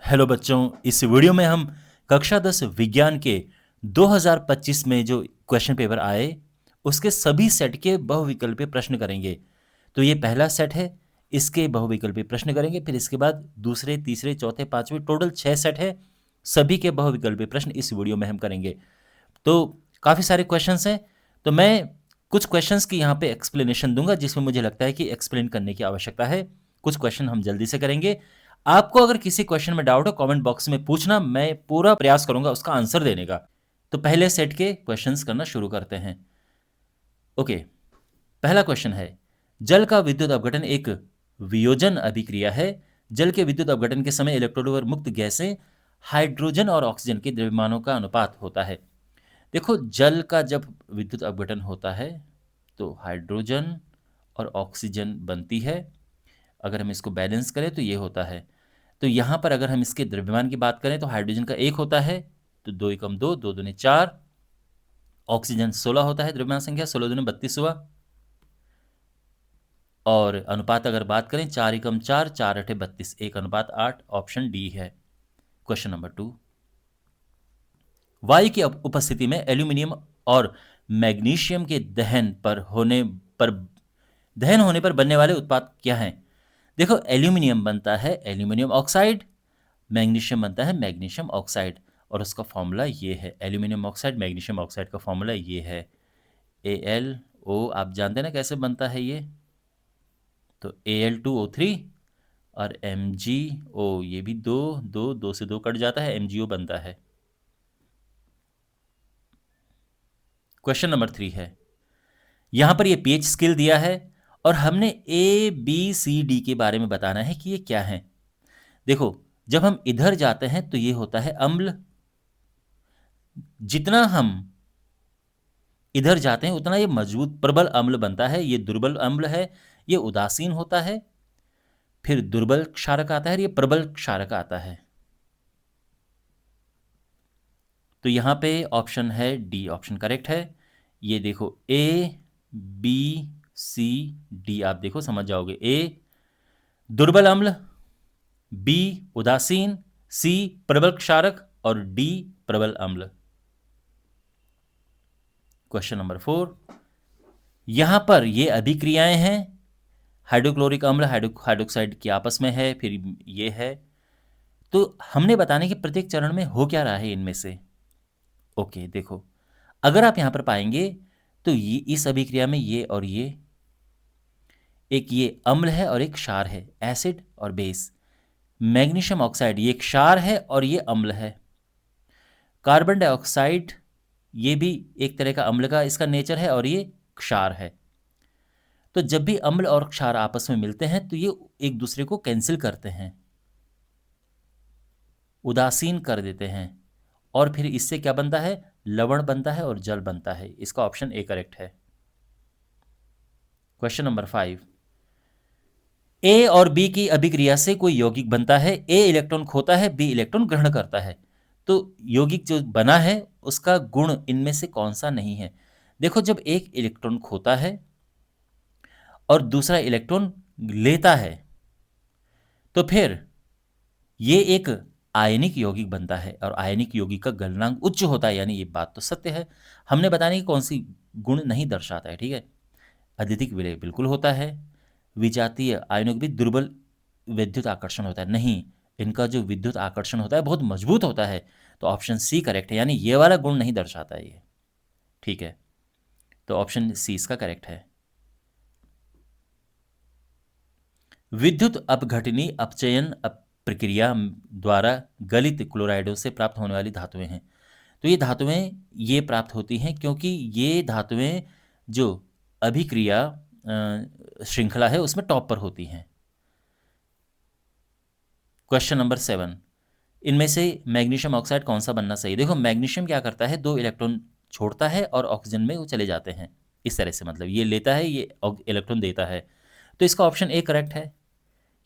Hello बच्चों, इस video में हम कक्षा 10 विज्ञान के 2025 में जो क्वेश्चन पेपर आए उसके सभी सेट के बहुविकल्पीय प्रश्न करेंगे। तो ये पहला सेट है, इसके बहुविकल्पीय प्रश्न करेंगे। फिर इसके बाद दूसरे, तीसरे, चौथे, पांचवें, टोटल 6 सेट है, सभी के बहुविकल्पीय प्रश्न इस वीडियो में हम करेंगे। तो काफ़ी सारे क्वेश्चंस हैं, तो मैं कुछ क्वेश्चंस की यहाँ पे एक्सप्लेनेशन दूंगा जिसमें मुझे लगता है कि एक्सप्लेन करने की आवश्यकता है। कुछ क्वेश्चन हम जल्दी से करेंगे। आपको अगर किसी क्वेश्चन में डाउट हो कमेंट बॉक्स में पूछना, मैं पूरा प्रयास करूंगा उसका आंसर देने का। तो पहले सेट के क्वेश्चंस करना शुरू करते हैं। ओके, पहला क्वेश्चन है, जल का विद्युत अपघटन एक वियोजन अभिक्रिया है। जल के विद्युत अपघटन के समय इलेक्ट्रॉनों और मुक्त गैसें हाइड्रोजन और ऑक्सीजन के द्रव्यमानों का अनुपात होता है। देखो, जल का जब विद्युत अपघटन होता है तो हाइड्रोजन और ऑक्सीजन बनती है। अगर हम इसको बैलेंस करें तो ये होता है। तो यहाँ पर अगर हम इसके द्रव्यमान की बात करें तो हाइड्रोजन का 1 होता है, तो 2 एकम 2, 2 दूनी 4। ऑक्सीजन 16 होता है, द्रव्यमान संख्या 16 दूनी 32 हुआ। और अनुपात अगर बात करें 4 एकम 4, 4 अठे 32, 1:8। ऑप्शन डी है। क्वेश्चन नंबर 2, वायु की उपस्थिति में एल्यूमिनियम और मैग्नीशियम के दहन होने पर बनने वाले उत्पाद क्या हैं? देखो, एल्यूमिनियम बनता है एल्यूमिनियम ऑक्साइड, मैग्नीशियम बनता है मैग्नीशियम ऑक्साइड, और उसका फॉर्मूला ये है। एल्यूमिनियम ऑक्साइड मैग्नीशियम ऑक्साइड का फॉर्मूला ये है AlO। आप जानते हैं ना कैसे बनता है ये? तो Al2O3 और MgO, ये भी दो से दो कट जाता है, MgO बनता है। क्वेश्चन नंबर 3 है, यहां पर ये पीएच स्केल दिया है और हमने ABCD के बारे में बताना है कि ये क्या है। देखो, जब हम इधर जाते हैं तो ये होता है अम्ल, जितना हम इधर जाते हैं उतना ये मजबूत प्रबल अम्ल बनता है। ये दुर्बल अम्ल है, ये उदासीन होता है। फिर दुर्बल क्षारक आता है, ये प्रबल क्षारक आता है। तो यहां पे ऑप्शन है डी, ऑप्शन करेक्ट है। ये देखो ABCD, आप देखो समझ जाओगे। ए दुर्बल अम्ल, बी उदासीन, सी प्रबल क्षारक और डी प्रबल अम्ल। क्वेश्चन नंबर 4, यहां पर ये अभिक्रियाएं हैं, हाइड्रोक्लोरिक अम्ल हाइड्रोक्साइड की आपस में है, फिर ये है। तो हमने बताने कि प्रत्येक चरण में हो क्या रहा है इनमें से। ओके, देखो, अगर आप यहां पर पाएंगे तो ये इस अभिक्रिया में ये और ये, एक ये अम्ल है और एक क्षार है, एसिड और बेस। मैग्नीशियम ऑक्साइड ये क्षार है और ये अम्ल है। कार्बन डाइऑक्साइड ये भी एक तरह का अम्ल का इसका नेचर है और ये क्षार है। तो जब भी अम्ल और क्षार आपस में मिलते हैं तो ये एक दूसरे को कैंसिल करते हैं, उदासीन कर देते हैं, और फिर इससे क्या बनता है? लवण बनता है और जल बनता है। इसका ऑप्शन ए करेक्ट है। क्वेश्चन नंबर 5, ए और बी की अभिक्रिया से कोई यौगिक बनता है। ए इलेक्ट्रॉन खोता है, बी इलेक्ट्रॉन ग्रहण करता है। तो यौगिक जो बना है उसका गुण इनमें से कौन सा नहीं है? देखो, जब एक इलेक्ट्रॉन खोता है और दूसरा इलेक्ट्रॉन लेता है तो फिर ये एक आयनिक यौगिक बनता है, और आयनिक यौगिक का गलनांक उच्च होता है। यानी ये बात तो सत्य है। हमने बताने की कौन सी गुण नहीं दर्शाता है, ठीक है। अत्यधिक विलय बिल्कुल होता है। विजातीय आयनों के भी दुर्बल विद्युत आकर्षण होता है, नहीं, इनका जो विद्युत आकर्षण होता है बहुत मजबूत होता है। तो ऑप्शन सी करेक्ट है, यानी ये वाला गुण नहीं दर्शाता है ये, ठीक है। तो ऑप्शन सी इसका करेक्ट है। विद्युत अपघटनी अपचयन प्रक्रिया द्वारा गलित क्लोराइडों से प्राप्त होने वाली धातुएं हैं। तो ये धातुएं ये प्राप्त होती हैं क्योंकि ये धातुएं जो अभिक्रिया श्रृंखला है उसमें टॉप पर होती हैं। क्वेश्चन नंबर 7, इनमें से मैग्नीशियम ऑक्साइड कौन सा बनना चाहिए? देखो, मैग्नीशियम क्या करता है, 2 इलेक्ट्रॉन छोड़ता है और ऑक्सीजन में वो चले जाते हैं। इस तरह से, मतलब ये लेता है, ये इलेक्ट्रॉन देता है। तो इसका ऑप्शन ए करेक्ट है,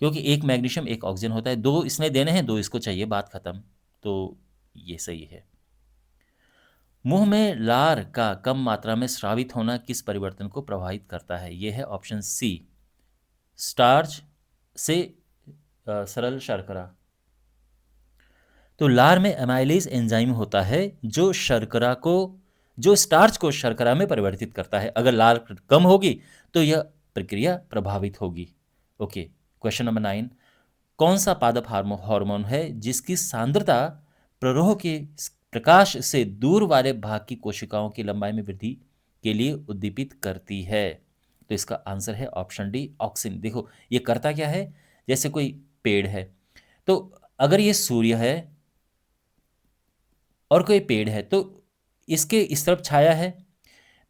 क्योंकि एक मैग्नीशियम एक ऑक्सीजन होता है। 2 इसने देने हैं, 2 इसको चाहिए, बात खत्म। तो ये सही है। मुंह में लार का कम मात्रा में स्रावित होना किस परिवर्तन को प्रभावित करता है? यह है ऑप्शन सी, स्टार्च से सरल शर्करा। तो लार में एमाइलेज एंजाइम होता है जो स्टार्च को शर्करा में परिवर्तित करता है। अगर लार कम होगी तो यह प्रक्रिया प्रभावित होगी। ओके, क्वेश्चन नंबर 9, कौन सा पादप हार्मोन है जिसकी सांद्रता प्ररोह के प्रकाश से दूर वाले भाग की कोशिकाओं की लंबाई में वृद्धि के लिए उद्दीपित करती है? तो इसका आंसर है ऑप्शन डी, ऑक्सिन। देखो ये करता क्या है, जैसे कोई पेड़ है, तो अगर ये सूर्य है और कोई पेड़ है, तो इसके इस तरफ छाया है,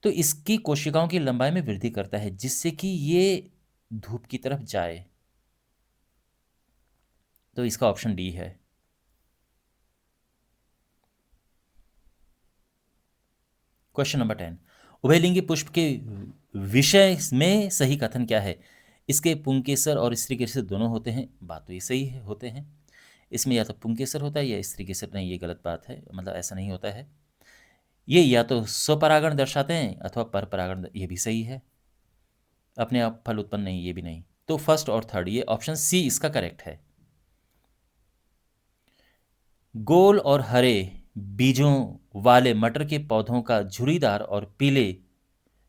तो इसकी कोशिकाओं की लंबाई में वृद्धि करता है जिससे कि ये धूप की तरफ जाए। तो इसका ऑप्शन डी है। क्वेश्चन नंबर 10, उभयलिंगी पुष्प के विषय में सही कथन क्या है? इसके पुंकेसर और स्त्रीकेसर दोनों होते हैं। बात तो ये सही है, होते हैं। इसमें या तो पुंकेसर होता है या स्त्रीकेसर नहीं, ये गलत बात है, मतलब ऐसा नहीं होता है। ये या तो स्वपरागण दर्शाते हैं अथवा परपरागण, ये भी सही है। अपने आप फल उत्पन्न नहीं, ये भी नहीं। तो फर्स्ट और थर्ड, ये ऑप्शन सी इसका करेक्ट है। गोल और हरे बीजों वाले मटर के पौधों का झुर्रीदार और पीले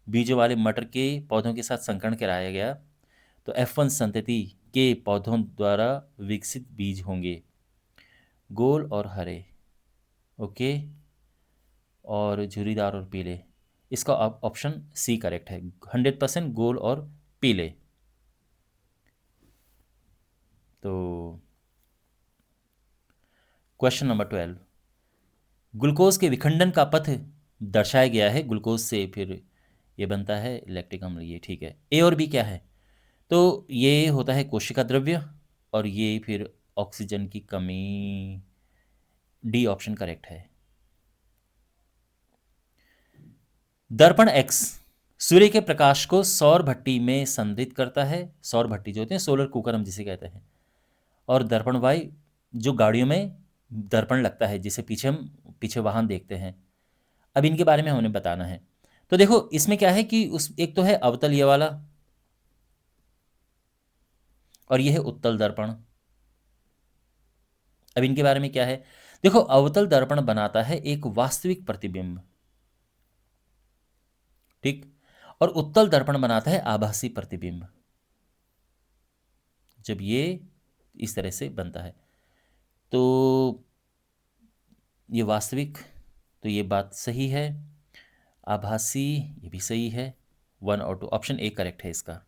बीजों वाले मटर के पौधों के साथ संकरण कराया गया तो F1 संतति के पौधों द्वारा विकसित बीज होंगे। गोल और हरे, ओके, और झुर्रीदार और पीले, इसका ऑप्शन सी करेक्ट है। 100% गोल और पीले। तो क्वेश्चन नंबर 12, ग्लूकोज के विखंडन का पथ दर्शाया गया है। ग्लूकोज से फिर ये बनता है लैक्टिक अम्ल, ये ठीक है। ए और बी क्या है? तो ये होता है कोशिका द्रव्य और ये फिर ऑक्सीजन की कमी। डी ऑप्शन करेक्ट है। दर्पण एक्स सूर्य के प्रकाश को सौर भट्टी में संदर्भित करता है। सौर भट्टी जो होते हैं, सोलर कुकर हम जिसे कहते हैं। और दर्पण वाई जो गाड़ियों में दर्पण लगता है, जिसे पीछे वाहन देखते हैं। अब इनके बारे में हमें बताना है। तो देखो इसमें क्या है कि एक तो है अवतल ये वाला और ये है उत्तल दर्पण। अब इनके बारे में क्या है, देखो अवतल दर्पण बनाता है एक वास्तविक प्रतिबिंब, ठीक, और उत्तल दर्पण बनाता है आभासी प्रतिबिंब। जब ये इस तरह से बनता है तो ये वास्तविक, तो ये बात सही है। आभासी, ये भी सही है। 1 और 2, ऑप्शन ए करेक्ट है इसका।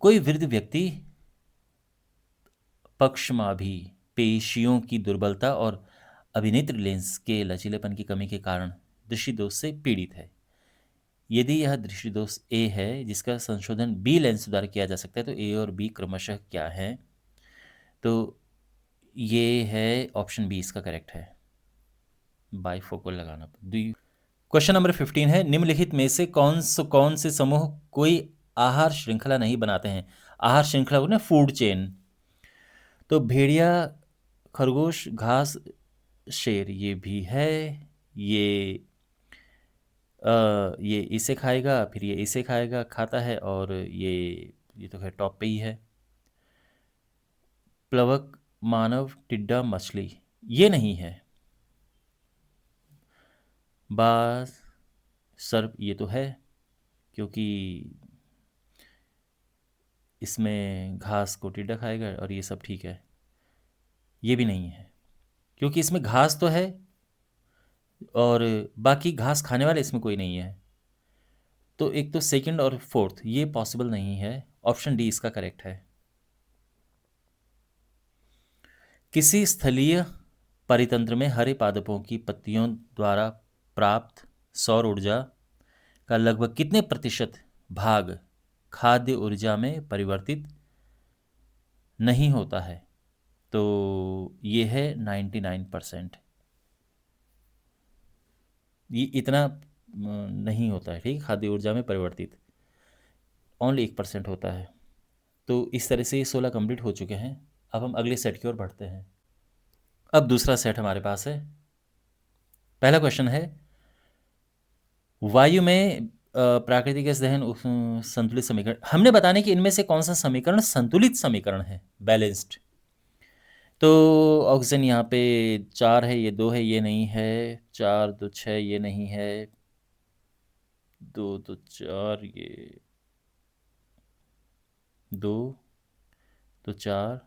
कोई वृद्ध व्यक्ति पक्षमाभी पेशियों की दुर्बलता और अभिनेत्र लेंस के लचीलेपन की कमी के कारण दृष्टि दोष से पीड़ित है। यदि यह दृष्टि दोष ए है जिसका संशोधन बी लेंस द्वारा किया जा सकता है, तो ए और बी क्रमशः क्या है? तो ये है ऑप्शन बी इसका करेक्ट है, बाइफोकल लगाना। क्वेश्चन नंबर 15 है, निम्नलिखित में से कौन से समूह कोई आहार श्रृंखला नहीं बनाते हैं? आहार श्रृंखला को ना फूड चेन। तो भेड़िया, खरगोश, घास, शेर, ये भी है। ये इसे खाएगा, फिर ये इसे खाएगा, खाता है, और ये तो खैर टॉप पे ही है। प्लवक, मानव, टिड्डा, मछली, ये नहीं है। बास, सर्प, ये तो है क्योंकि इसमें घास को टिड्डा खाएगा और ये सब ठीक है। ये भी नहीं है क्योंकि इसमें घास तो है और बाकी घास खाने वाले इसमें कोई नहीं है। तो एक तो सेकंड और फोर्थ ये पॉसिबल नहीं है। ऑप्शन डी इसका करेक्ट है। किसी स्थलीय परितंत्र में हरे पादपों की पत्तियों द्वारा प्राप्त सौर ऊर्जा का लगभग कितने प्रतिशत भाग खाद्य ऊर्जा में परिवर्तित नहीं होता है? तो ये है 99%। ये इतना नहीं होता है, ठीक, खाद्य ऊर्जा में परिवर्तित ओनली 1% होता है। तो इस तरह से ये 16 कंप्लीट हो चुके हैं। अब हम अगले सेट की ओर बढ़ते हैं। अब दूसरा सेट हमारे पास है। पहला क्वेश्चन है, वायु में प्राकृतिक गैस दहन संतुलित समीकरण, हमने बताने कि इनमें से कौन सा समीकरण संतुलित समीकरण है, बैलेंस्ड। तो ऑक्सीजन यहाँ पे 4 है, ये 2 है, ये नहीं है, 4 2 6 ये नहीं है, 2 2 4 ये 2 तो 4,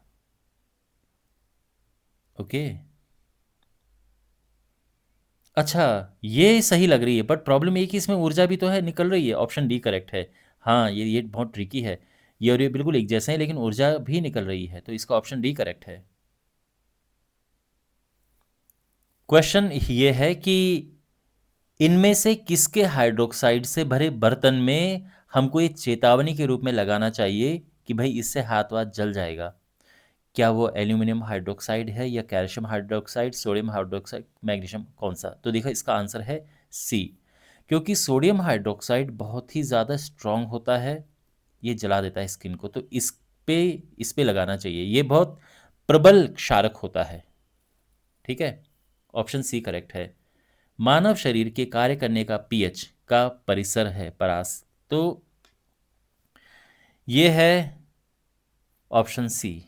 ओके। अच्छा, ये सही लग रही है, बट प्रॉब्लम ये कि इसमें ऊर्जा भी तो है, निकल रही है। ऑप्शन डी करेक्ट है। हाँ, ये बहुत ट्रिकी है। ये और ये बिल्कुल एक जैसे हैं, लेकिन ऊर्जा भी निकल रही है, तो इसका ऑप्शन डी करेक्ट है। क्वेश्चन ये है कि इनमें से किसके हाइड्रोक्साइड से भरे बर्तन में हमको एक चेतावनी के रूप में लगाना चाहिए कि भाई इससे हाथ वाथ जल जाएगा? क्या वो एल्यूमिनियम हाइड्रोक्साइड है, या calcium hydroxide, sodium hydroxide, magnesium, कौन सा? तो देखो इसका आंसर है सी, क्योंकि सोडियम हाइड्रोक्साइड बहुत ही ज़्यादा स्ट्रांग होता है, ये जला देता है स्किन को, तो पे इस पे लगाना चाहिए, ये बहुत प्रबल क्षारक होता है। ठीक है, ऑप्शन सी करेक्ट है। मानव शरीर के कार्य करने का पीएच का परिसर है परास, तो ये है ऑप्शन सी।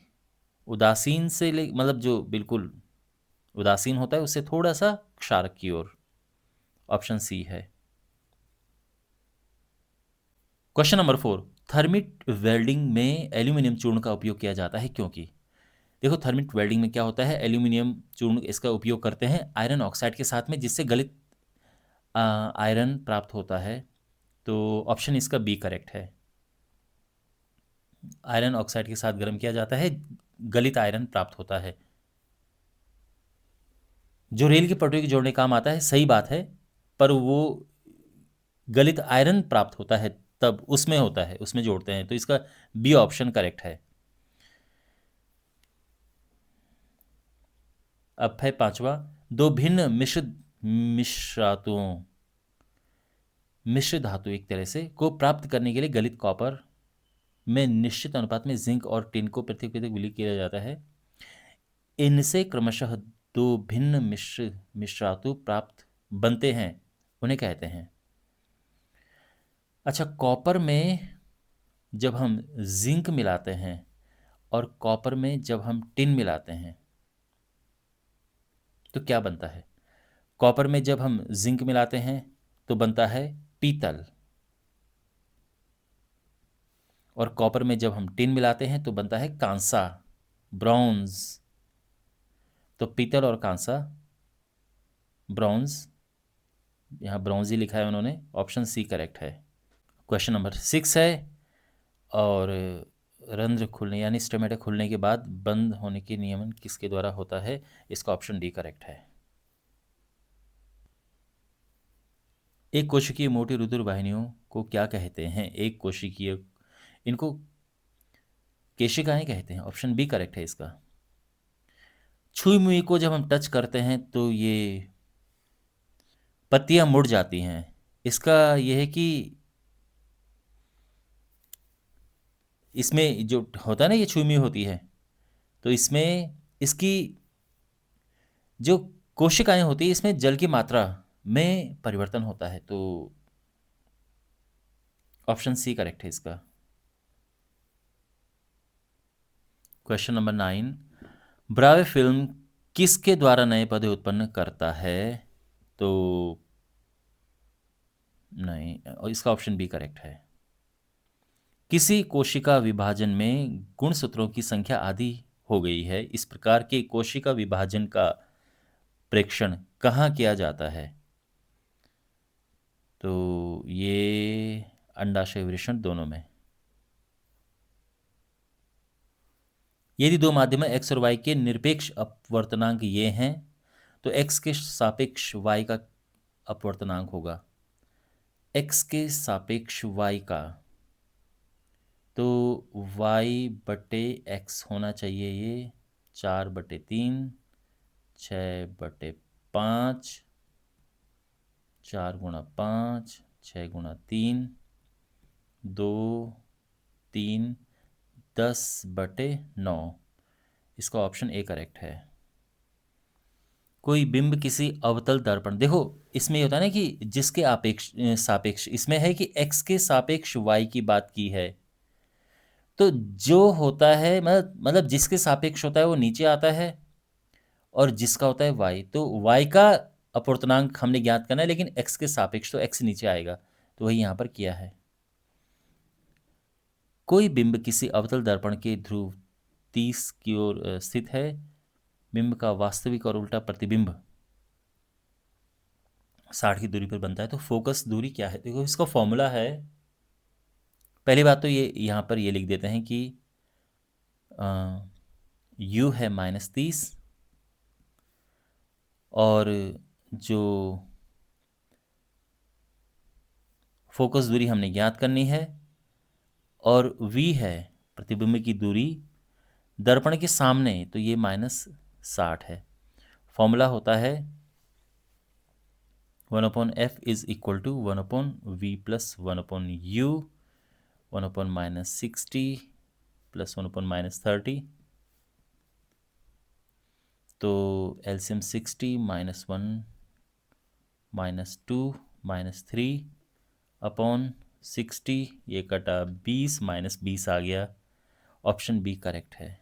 उदासीन से ले मतलब जो बिल्कुल उदासीन होता है उससे थोड़ा सा क्षारक की ओर, ऑप्शन सी है। क्वेश्चन नंबर 4, थर्मिट वेल्डिंग में एल्यूमिनियम चूर्ण का उपयोग किया जाता है क्योंकि? देखो, थर्मिट वेल्डिंग में क्या होता है, एल्यूमिनियम चूर्ण इसका उपयोग करते हैं आयरन ऑक्साइड के साथ में, जिससे गलित आयरन प्राप्त होता है, तो ऑप्शन इसका बी करेक्ट है। आयरन ऑक्साइड के साथ गर्म किया जाता है, गलित आयरन प्राप्त होता है, जो रेल की पटरी के जोड़ने काम आता है, सही बात है, पर वो गलित आयरन प्राप्त होता है तब उसमें होता है, उसमें जोड़ते हैं, तो इसका बी ऑप्शन करेक्ट है। अब है पांचवा, दो भिन्न मिश्रातुओं मिश्र धातु एक तरह से को प्राप्त करने के लिए गलित कॉपर में निश्चित अनुपात में जिंक और टिन को पृथक पृथक विलीन किया जाता है, इनसे क्रमशः दो भिन्न मिश्रातु प्राप्त बनते हैं, उन्हें कहते हैं। अच्छा, कॉपर में जब हम जिंक मिलाते हैं और कॉपर में जब हम टिन मिलाते हैं तो क्या बनता है? कॉपर में जब हम जिंक मिलाते हैं तो बनता है पीतल, और कॉपर में जब हम टिन मिलाते हैं तो बनता है कांसा, ब्रॉन्ज। तो पीतल और कांसा, ब्रॉन्ज, यहाँ ब्रॉन्ज ही लिखा है उन्होंने, ऑप्शन सी करेक्ट है। क्वेश्चन नंबर 6 है, और रंध्र खुलने यानी स्टोमेटा खुलने के बाद बंद होने की नियमन किसके द्वारा होता है? इसका ऑप्शन डी करेक्ट है। एक कोशिकीय मोटी रुधिर वाहिनियों को क्या कहते हैं? एक कोशिकीय, इनको केशिकाएं कहते हैं, ऑप्शन बी करेक्ट है इसका। छुई मुई को जब हम टच करते हैं तो ये पत्तियां मुड़ जाती हैं, इसका यह है कि इसमें जो होता है ना, ये छुई मुई होती है, तो इसमें इसकी जो कोशिकाएं होती है, इसमें जल की मात्रा में परिवर्तन होता है, तो ऑप्शन सी करेक्ट है इसका। क्वेश्चन नंबर 9, ब्रावे फिल्म किसके द्वारा नए पौधे उत्पन्न करता है? तो नहीं, और इसका ऑप्शन बी करेक्ट है। किसी कोशिका विभाजन में गुणसूत्रों की संख्या आधी हो गई है, इस प्रकार के कोशिका विभाजन का प्रेक्षण कहाँ किया जाता है? तो ये अंडाशय वृषण दोनों में। यदि दो माध्यम x और y के निरपेक्ष अपवर्तनांक ये हैं, तो x के सापेक्ष y का अपवर्तनांक होगा x के सापेक्ष y का, तो y बटे x होना चाहिए, ये 4/3, 6/5, 4 × 5, 6 × 3, 2, 3, 10/9, इसका ऑप्शन ए करेक्ट है। कोई बिंब किसी अवतल दर्पण, देखो इसमें ये होता है ना कि जिसके सापेक्ष, इसमें है कि x के सापेक्ष y की बात की है। तो जो होता है मतलब जिसके सापेक्ष होता है वो नीचे आता है, और जिसका होता है y, तो y का अपूर्णांक हमने ज्ञात करना है, लेकिन x के सापेक्ष, तो x नीचे आएगा। तो वही यहाँ पर किया है। कोई बिंब किसी अवतल दर्पण के ध्रुव 30 की ओर स्थित है। बिंब का वास्तविक और उल्टा प्रतिबिंब 60 की दूरी पर बनता है। तो फोकस दूरी क्या है, देखो इसका फॉर्मूला है। पहली बात तो ये यहाँ पर ये लिख देते हैं कि u है -30, और जो फोकस दूरी हमने ज्ञात करनी है, और v है प्रतिबिंब की दूरी दर्पण के सामने, तो ये -60 है। फॉर्मूला होता है 1/f is equal to 1/v plus 1/u, 1/-60 plus 1/-30। तो एलसीएम 60 -1 -2 -3 अपॉन 60, ये कटा 20 -20 आ गया। ऑप्शन बी करेक्ट है।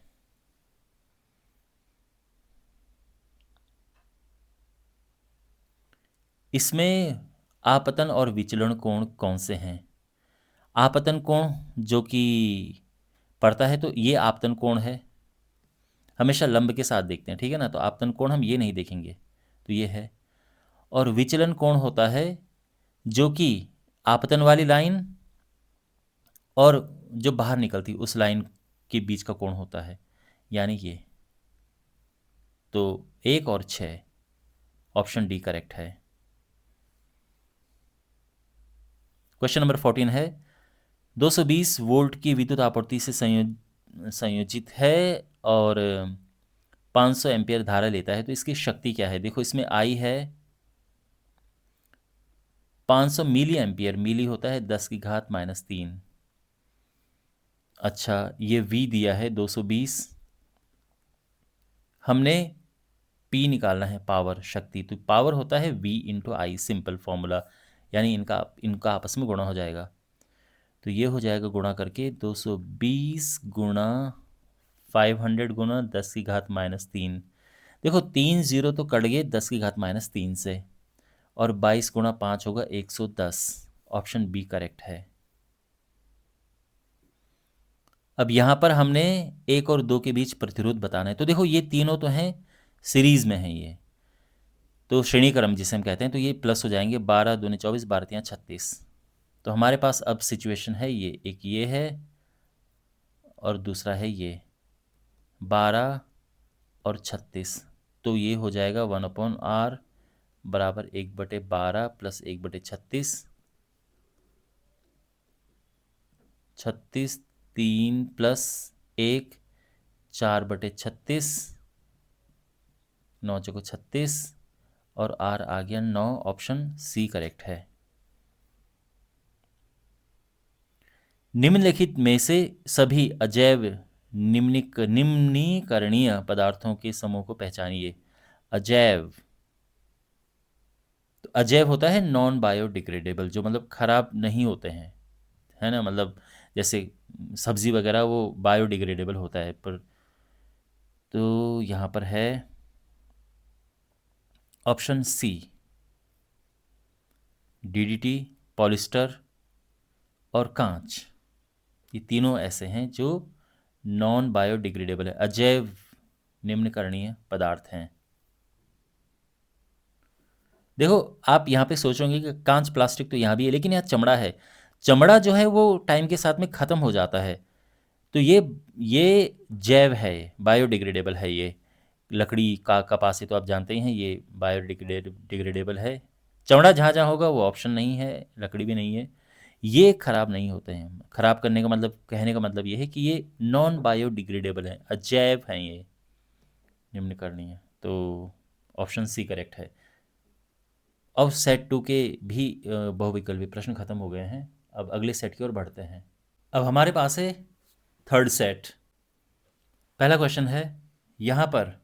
इसमें आपतन और विचलन कोण कौन से हैं? आपतन कोण जो कि पड़ता है, तो ये आपतन कोण है, हमेशा लंब के साथ देखते हैं, ठीक है ना। तो आपतन कोण हम ये नहीं देखेंगे, तो ये है। और विचलन कोण होता है जो कि आपतन वाली लाइन और जो बाहर निकलती उस लाइन के बीच का कोण होता है, यानी ये। तो 1 और 6, ऑप्शन डी करेक्ट है। क्वेश्चन नंबर 14 है 220 वोल्ट की विद्युत आपूर्ति से संयोजित है और 500 एम्पियर धारा लेता है, तो इसकी शक्ति क्या है? देखो इसमें आई है 500 मिली एम्पियर, मिली होता है 10⁻³ अच्छा, ये V दिया है 220, हमने P निकालना है, पावर शक्ति। तो पावर होता है V इंटू आई, सिंपल फॉर्मूला, यानी इनका आपस में गुणा हो जाएगा। तो ये हो जाएगा गुणा करके 220 गुणा 500 गुणा 10⁻³ देखो 3 0 तो कट गए 10⁻³ से, और 22 गुणा 5 होगा 110। ऑप्शन बी करेक्ट है। अब यहाँ पर हमने 1 और 2 के बीच प्रतिरोध बताना है। तो देखो ये तीनों तो हैं सीरीज में हैं, ये तो श्रेणी क्रम जिसे हम कहते हैं, तो ये प्लस हो जाएंगे 12 दूनी 24 12 तियां 36। तो हमारे पास अब सिचुएशन है ये, एक ये है और दूसरा है ये 12 और 36। तो ये हो जाएगा 1/r बराबर 1/12 प्लस 1/36, 36 3 प्लस 1 4/36, 9 चौको 36, और r आ गया 9। ऑप्शन सी करेक्ट है। निम्नलिखित में से सभी अजैव निम्नीकरणीय पदार्थों के समूह को पहचानिए। अजैव, तो अजैव होता है नॉन बायोडिग्रेडेबल, जो मतलब खराब नहीं होते हैं, है ना। मतलब जैसे सब्जी वगैरह वो बायोडिग्रेडेबल होता है, पर तो यहाँ पर है ऑप्शन सी, डीडीटी, पॉलिस्टर और कांच, ये तीनों ऐसे हैं जो नॉन बायोडिग्रेडेबल है, अजैव निम्नकरणीय पदार्थ हैं। देखो आप यहाँ पे सोचोगे कि कांच प्लास्टिक तो यहाँ भी है, लेकिन यहाँ चमड़ा है। चमड़ा जो है वो टाइम के साथ में ख़त्म हो जाता है, तो ये जैव है, बायोडिग्रेडेबल है। ये लकड़ी का कपास है तो आप जानते ही हैं ये बायोडिग्रेडेबल है। चमड़ा जहाँ जहाँ होगा वो ऑप्शन नहीं है, लकड़ी भी नहीं है। ये खराब नहीं होते हैं। खराब करने का मतलब, कहने का मतलब ये है कि ये नॉन बायोडिग्रेडेबल है, अजैव हैं ये, निम्नकरणीय। तो ऑप्शन सी करेक्ट है। अब सेट 2 के भी बहुविकल्पी प्रश्न खत्म हो गए हैं। अब अगले सेट की ओर बढ़ते हैं। अब हमारे पास है थर्ड सेट। पहला क्वेश्चन है यहाँ पर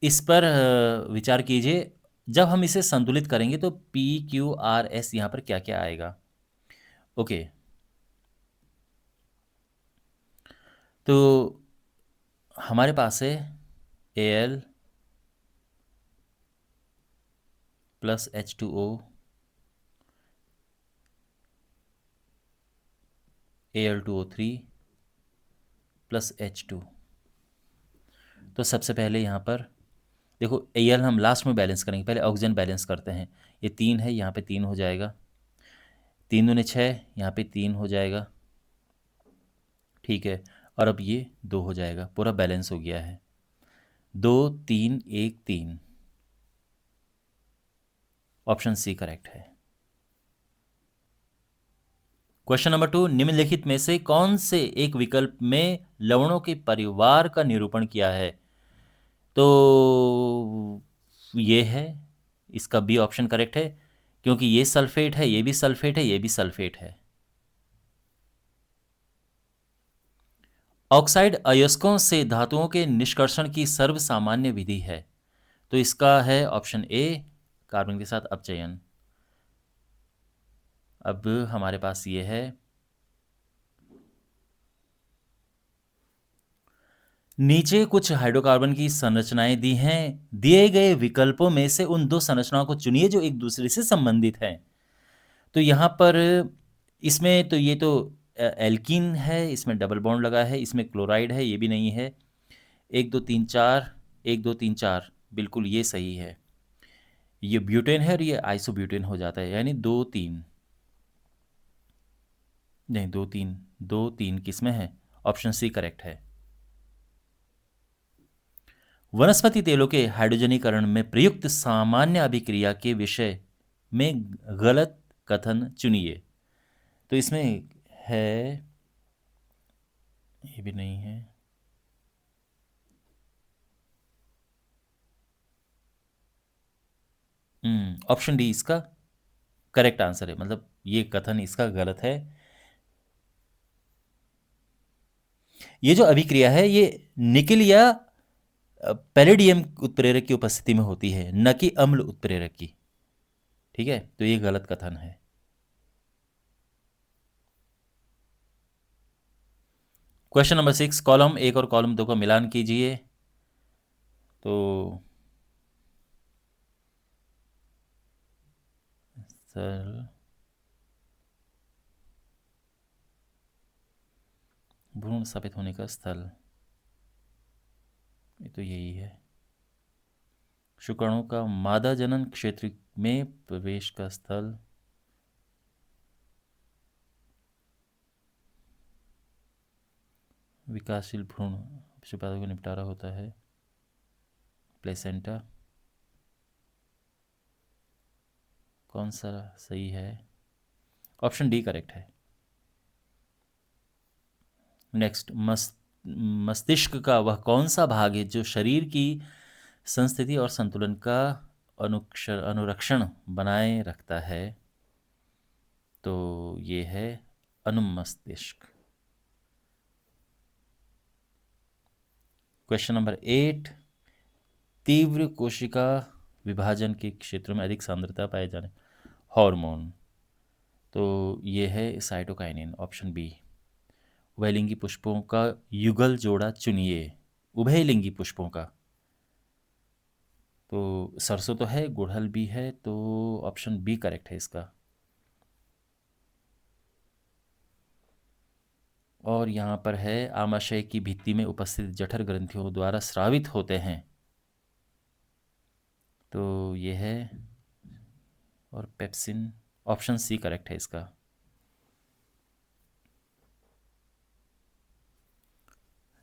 इस पर विचार कीजिए। जब हम इसे संतुलित करेंगे तो पी क्यू आर एस यहाँ पर क्या क्या आएगा। ओके, तो हमारे पास है L plus H2O, Al2O3 plus H2। तो सबसे पहले यहाँ पर देखो, Al हम लास्ट में बैलेंस करेंगे, पहले ऑक्सीजन बैलेंस करते हैं। ये 3 है, यहाँ पे 3 हो जाएगा, 3 दूनी 6, यहाँ पे 3 हो जाएगा, ठीक है। और अब ये 2 हो जाएगा, पूरा बैलेंस हो गया है। 2 3 1 3, ऑप्शन सी करेक्ट है। क्वेश्चन नंबर 2, निम्नलिखित में से कौन से एक विकल्प में लवणों के परिवार का निरूपण किया है। तो ये है, इसका बी ऑप्शन करेक्ट है, क्योंकि ये सल्फेट है, ये भी सल्फेट है, ये भी सल्फेट है। ऑक्साइड अयस्कों से धातुओं के निष्कर्षण की सर्वसामान्य विधि है। तो इसका है ऑप्शन ए, कार्बन के साथ अपचयन। अब हमारे पास ये है, नीचे कुछ हाइड्रोकार्बन की संरचनाएं दी हैं, दिए गए विकल्पों में से उन दो संरचनाओं को चुनिए जो एक दूसरे से संबंधित हैं। तो यहाँ पर इसमें तो ये तो एल्कीन है, इसमें डबल बॉन्ड लगा है, इसमें क्लोराइड है, ये भी नहीं है। 1 2 3 4, 1 2 3 4, बिल्कुल ये सही है। ये ब्यूटेन है और ये आइसोब्यूटेन हो जाता है, यानी 2 3 नहीं, 2 3 2 3 किसमें है, ऑप्शन सी करेक्ट है। वनस्पति तेलों के हाइड्रोजनीकरण में प्रयुक्त सामान्य अभिक्रिया के विषय में गलत कथन चुनिए। तो इसमें है, ये भी नहीं है, ऑप्शन डी इसका करेक्ट आंसर है, मतलब ये कथन इसका गलत है। ये जो अभिक्रिया है ये निकिल या पैलेडियम उत्प्रेरक की उपस्थिति में होती है, न कि अम्ल उत्प्रेरक की, ठीक है। तो ये गलत कथन है। क्वेश्चन नंबर 6, कॉलम 1 और कॉलम 2 का मिलान कीजिए। तो सर, भ्रूण स्थापित होने का स्थल, ये तो यही है। शुक्राणु का मादा जनन क्षेत्र में प्रवेश का स्थल, विकासशील भ्रूण शिशुपालकों का निपटारा होता है, प्लेसेंटा। कौन सा सही है, ऑप्शन डी करेक्ट है। नेक्स्ट, मस्तिष्क का वह कौन सा भाग है जो शरीर की संस्थिति और संतुलन का अनुरक्षण बनाए रखता है। तो ये है अनुमस्तिष्क। क्वेश्चन नंबर 8, तीव्र कोशिका विभाजन के क्षेत्रों में अधिक सांद्रता पाए जाने हार्मोन। तो ये है साइटोकाइनिन, ऑप्शन बी। उभयलिंगी पुष्पों का युगल जोड़ा चुनिए, उभयलिंगी पुष्पों का। तो सरसों तो है, गुड़हल भी है, तो ऑप्शन बी करेक्ट है इसका। और यहाँ पर है, आमाशय की भित्ति में उपस्थित जठर ग्रंथियों द्वारा स्रावित होते हैं। तो ये है, और पेप्सिन, ऑप्शन सी करेक्ट है इसका।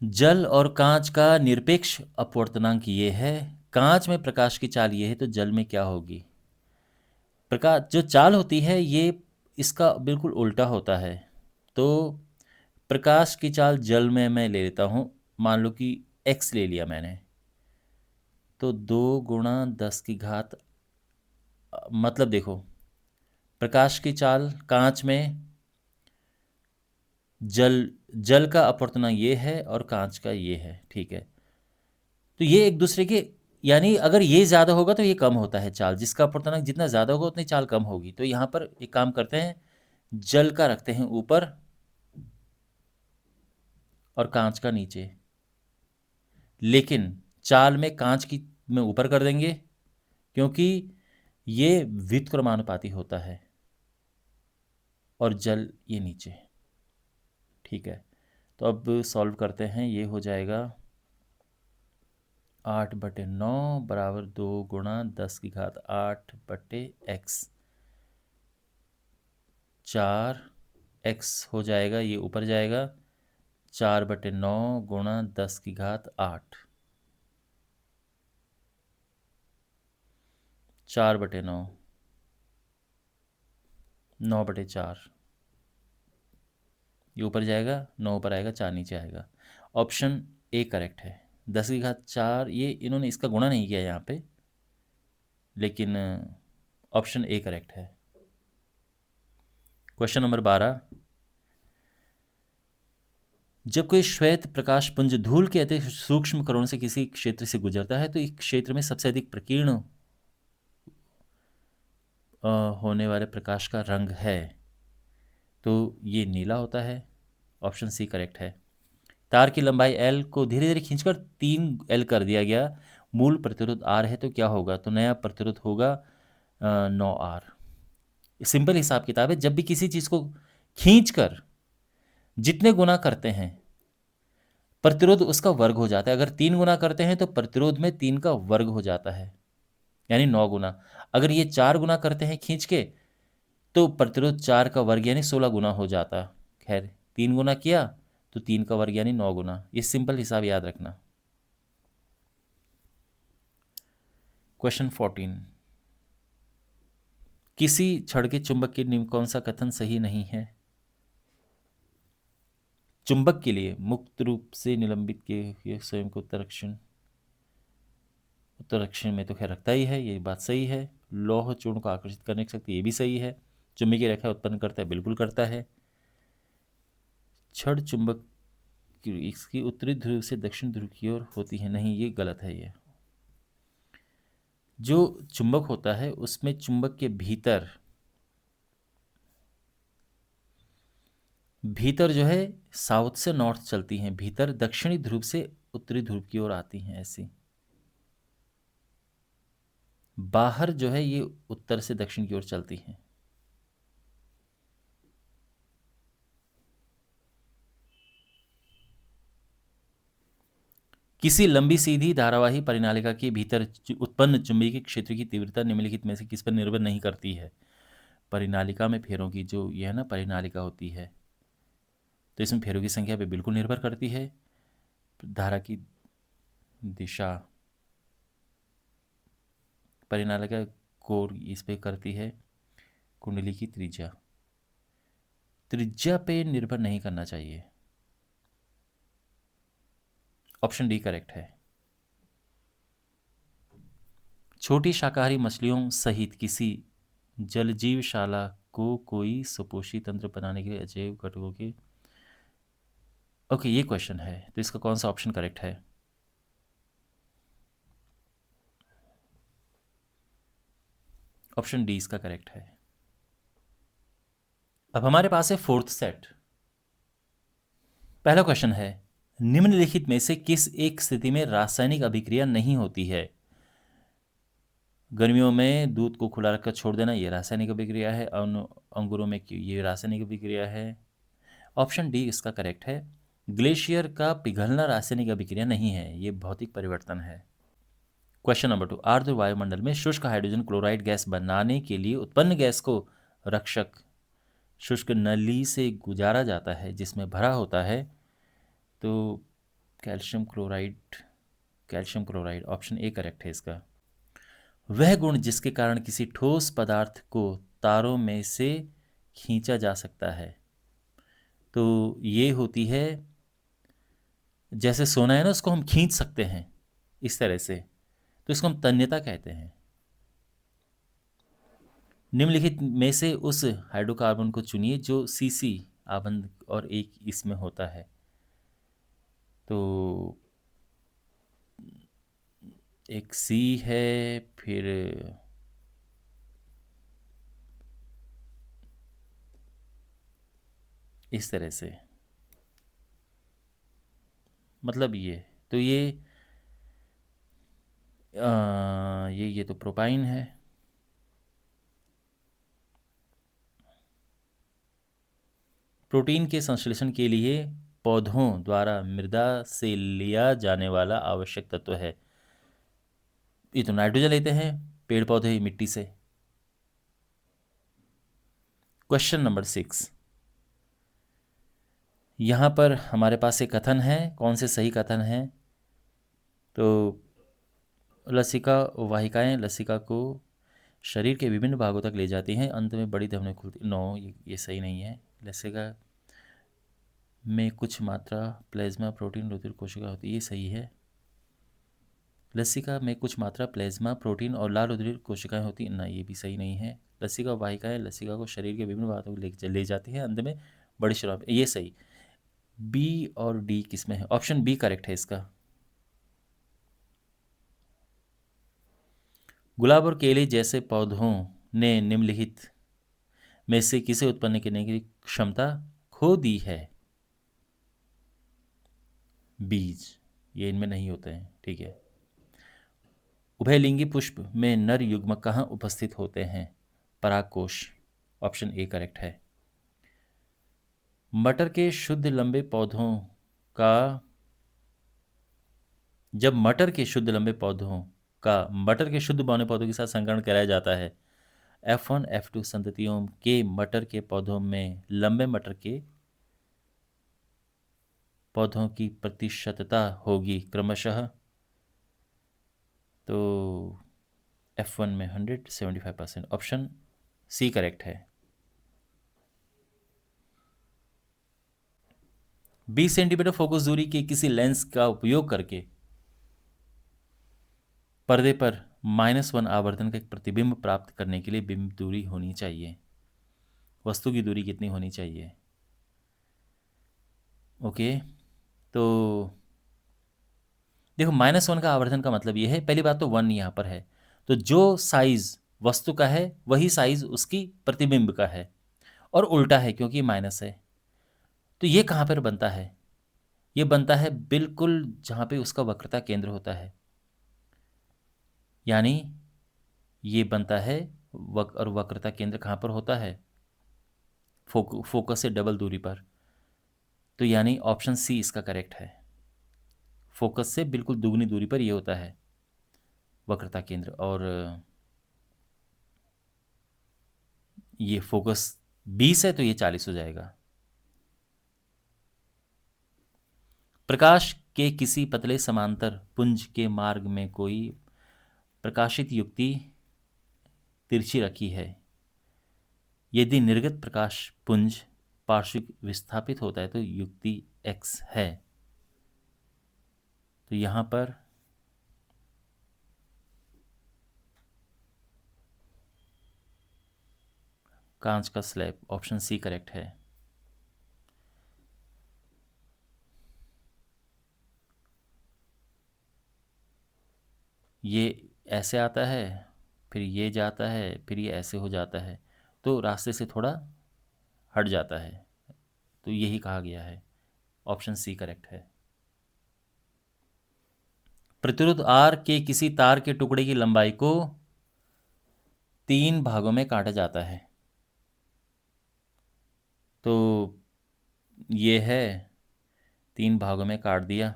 जल और कांच का निरपेक्ष अपवर्तनांक ये है, कांच में प्रकाश की चाल ये है, तो जल में क्या होगी। प्रकाश जो चाल होती है ये इसका बिल्कुल उल्टा होता है। तो प्रकाश की चाल जल में मैं ले लेता हूँ, मान लो कि x ले लिया मैंने, तो 2 × 10⁻, मतलब देखो, प्रकाश की चाल कांच में, जल का अपवर्तनांक ये है और कांच का ये है, ठीक है। तो ये एक दूसरे के यानी अगर ये ज़्यादा होगा तो ये कम होता है चाल, जिसका अपूर्णांक जितना ज़्यादा होगा उतनी चाल कम होगी। तो यहाँ पर एक काम करते हैं, जल का रखते हैं ऊपर और कांच का नीचे, लेकिन चाल में कांच की में ऊपर कर देंगे, क्योंकि ये व्युत्क्रमानुपाती होता है, और जल ये नीचे। ठीक है, तो अब सॉल्व करते हैं। ये हो जाएगा 8/9 बराबर 2 × 10⁸ 8/x। 4x हो जाएगा, ये ऊपर जाएगा, 4/9 × 10⁸ 8। 4/9, 9/4, ये ऊपर जाएगा, 9 ऊपर आएगा, 4 नीचे आएगा। ऑप्शन ए करेक्ट है। 10⁴ ये इन्होंने इसका गुणा नहीं किया यहाँ पे, लेकिन ऑप्शन ए करेक्ट है। क्वेश्चन नंबर 12, जब कोई श्वेत प्रकाश पुंज धूल के अति सूक्ष्म कणों से किसी क्षेत्र से गुजरता है तो इस क्षेत्र में सबसे अधिक प्रकीर्ण होने वाले प्रकाश का रंग है, तो ये नीला होता है। ऑप्शन सी करेक्ट है। तार की लंबाई L को धीरे धीरे खींचकर 3L कर दिया गया, मूल प्रतिरोध R है, तो क्या होगा? तो नया प्रतिरोध होगा 9R। सिंपल हिसाब किताब है, जब भी किसी चीज़ को खींचकर जितने गुना करते हैं प्रतिरोध उसका वर्ग हो जाता है। अगर 3 गुना करते हैं तो प्रतिरोध में 3 का वर्ग हो जाता है, यानी 9 गुना। अगर ये 4 गुना करते हैं खींच के, तो प्रतिरोध 4 का वर्ग यानी 16 गुना हो जाता। खैर, 3 गुना किया तो 3 का वर्ग यानी 9 गुना। ये सिंपल हिसाब याद रखना। क्वेश्चन 14, किसी छड़ के चुंबक के निम्न कौन सा कथन सही नहीं है? चुंबक के लिए मुक्त रूप से निलंबित किए स्वयं को उत्तर दक्षिण में तो खैर रखता ही है, ये बात सही है। लौह चूर्ण को आकर्षित करने की शक्ति, ये भी सही है। चुंबकीय रेखा उत्पन्न करता है, बिल्कुल करता है। छड़ चुंबक इसकी उत्तरी ध्रुव से दक्षिण ध्रुव की ओर होती है, नहीं, ये गलत है। ये जो चुंबक होता है उसमें चुंबक के भीतर भीतर जो है साउथ से नॉर्थ चलती हैं, भीतर दक्षिणी ध्रुव से उत्तरी ध्रुव की ओर आती हैं ऐसी। बाहर जो है ये उत्तर से दक्षिण की ओर चलती हैं। किसी लंबी सीधी धारावाही परिनालिका के भीतर उत्पन्न चुंबकीय क्षेत्र की तीव्रता निम्नलिखित में से किस पर निर्भर नहीं करती है? परिनालिका में फेरों की जो यह ना परिनालिका होती है, तो इसमें फेरों की संख्या पे बिल्कुल निर्भर करती है। धारा की दिशा परिनालिका कोर इस पे करती है। कुंडली की त्रिज्या पे निर्भर नहीं करना चाहिए। ऑप्शन डी करेक्ट है। छोटी शाकाहारी मछलियों सहित किसी जलजीवशाला को कोई सुपोषी तंत्र बनाने के लिए अजैव घटकों के ओके, ये क्वेश्चन है, तो इसका कौन सा ऑप्शन करेक्ट है? ऑप्शन डी इसका करेक्ट है। अब हमारे पास है फोर्थ सेट। पहला क्वेश्चन है, निम्नलिखित में से किस एक स्थिति में रासायनिक अभिक्रिया नहीं होती है? गर्मियों में दूध को खुला रखकर छोड़ देना, ये रासायनिक अभिक्रिया है। अंगूरों में ये रासायनिक अभिक्रिया है। ऑप्शन डी इसका करेक्ट है। ग्लेशियर का पिघलना रासायनिक अभिक्रिया नहीं है, ये भौतिक परिवर्तन है। क्वेश्चन नंबर 2, आर्द्र वायुमंडल में शुष्क हाइड्रोजन क्लोराइड गैस बनाने के लिए उत्पन्न गैस को रक्षक शुष्क नली से गुजारा जाता है जिसमें भरा होता है, तो calcium chloride option A correct है इसका। वह गुण जिसके कारण किसी ठोस पदार्थ को तारों में से खींचा जा सकता है, तो ये होती है, जैसे सोना है ना, उसको हम खींच सकते हैं इस तरह से, तो इसको हम तन्यता कहते हैं। निम्नलिखित में से उस हाइड्रोकार्बन को चुनिए जो सीसी आबंध और एक इसमें होता है। तो एक सी है, फिर इस तरह से, मतलब ये, तो ये तो प्रोपाइन है। प्रोटीन के संश्लेषण के लिए पौधों द्वारा मृदा से लिया जाने वाला आवश्यक तत्व है। ये तो नाइट्रोजन लेते हैं पेड़ पौधे मिट्टी से। क्वेश्चन नंबर 6, यहाँ पर हमारे पास एक कथन है, कौन से सही कथन है? तो लसिका वाहिकाएं लसिका को शरीर के विभिन्न भागों तक ले जाती हैं, अंत में बड़ी धमनियां खुलती। नो, ये सही नहीं है। लसिका में कुछ मात्रा प्लाज्मा प्रोटीन रुधिर कोशिका होती है, ये सही है। लसिका में कुछ मात्रा प्लाज्मा प्रोटीन और लाल रुधिर कोशिकाएं होती हैं, ना, ये भी सही नहीं है। लसिका वाहिकाएं लसिका को शरीर के विभिन्न भागों तक ले जाती हैं, अंत में बड़ी शराब, ये सही। बी और डी किस में है? ऑप्शन बी करेक्ट है इसका। गुलाब और केले जैसे पौधों ने निम्नलिखित में से किसे उत्पन्न करने की क्षमता खो दी है? बीज, ये इनमें नहीं होते हैं, ठीक है। उभयलिंगी पुष्प में नर युग्मक कहाँ उपस्थित होते हैं? परागकोश, ऑप्शन ए करेक्ट है। मटर के शुद्ध लंबे पौधों का जब मटर के शुद्ध लंबे पौधों का मटर के शुद्ध बौने पौधों के साथ संकरण कराया जाता है, F1 F2 संततियों के मटर के पौधों में लंबे मटर के पौधों की प्रतिशतता होगी क्रमशः, तो F1 में 175%, ऑप्शन सी करेक्ट है। 20 सेंटीमीटर फोकस दूरी के किसी लेंस का उपयोग करके पर्दे पर -1 आवर्धन का एक प्रतिबिंब प्राप्त करने के लिए बिंब दूरी होनी चाहिए। वस्तु की दूरी कितनी होनी चाहिए? ओके, तो देखो, -1 का आवर्धन का मतलब ये है, पहली बात तो 1 यहाँ पर है, तो जो साइज वस्तु का है वही साइज उसकी प्रतिबिंब का है, और उल्टा है क्योंकि माइनस है। तो ये कहाँ पर बनता है? ये बनता है बिल्कुल जहाँ पे उसका वक्रता केंद्र होता है, यानी ये बनता है और वक्रता केंद्र कहाँ पर होता है? फोकस से डबल दूरी पर, तो यानी ऑप्शन सी इसका करेक्ट है। फोकस से बिल्कुल दुगनी दूरी पर ये होता है वक्रता केंद्र, और ये फोकस 20 है तो ये 40 हो जाएगा। प्रकाश के किसी पतले समांतर पुंज के मार्ग में कोई प्रकाशित युक्ति तिरछी रखी है। यदि निर्गत प्रकाश पुंज पार्श्विक विस्थापित होता है तो युक्ति x है। तो यहां पर कांच का स्लैब, ऑप्शन सी करेक्ट है। ये ऐसे आता है, फिर ये जाता है, फिर ये ऐसे हो जाता है, तो रास्ते से थोड़ा हट जाता है, तो यही कहा गया है, ऑप्शन सी करेक्ट है। प्रतिरोध R के किसी तार के टुकड़े की लंबाई को 3 भागों में काटा जाता है, तो ये है 3 भागों में काट दिया।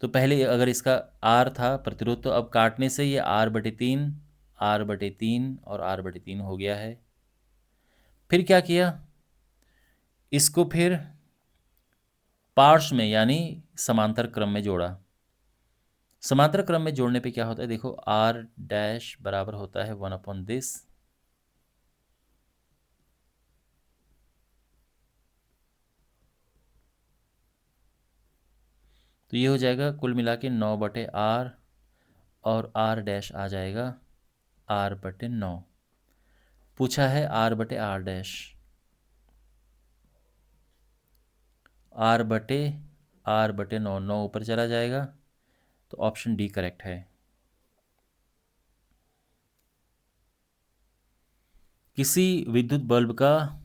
तो पहले अगर इसका R था प्रतिरोध, तो अब काटने से ये R/3 R/3 और R/3 हो गया है। फिर क्या किया, इसको फिर पार्श्व में यानी समांतर क्रम में जोड़ा। समांतर क्रम में जोड़ने पे क्या होता है, देखो, R' बराबर होता है 1/this, तो ये हो जाएगा कुल मिला के 9/R, और R' आ जाएगा R/9। पूछा है R/R', R/R/9, 9 ऊपर चला जाएगा, तो ऑप्शन डी करेक्ट है। किसी विद्युत बल्ब का,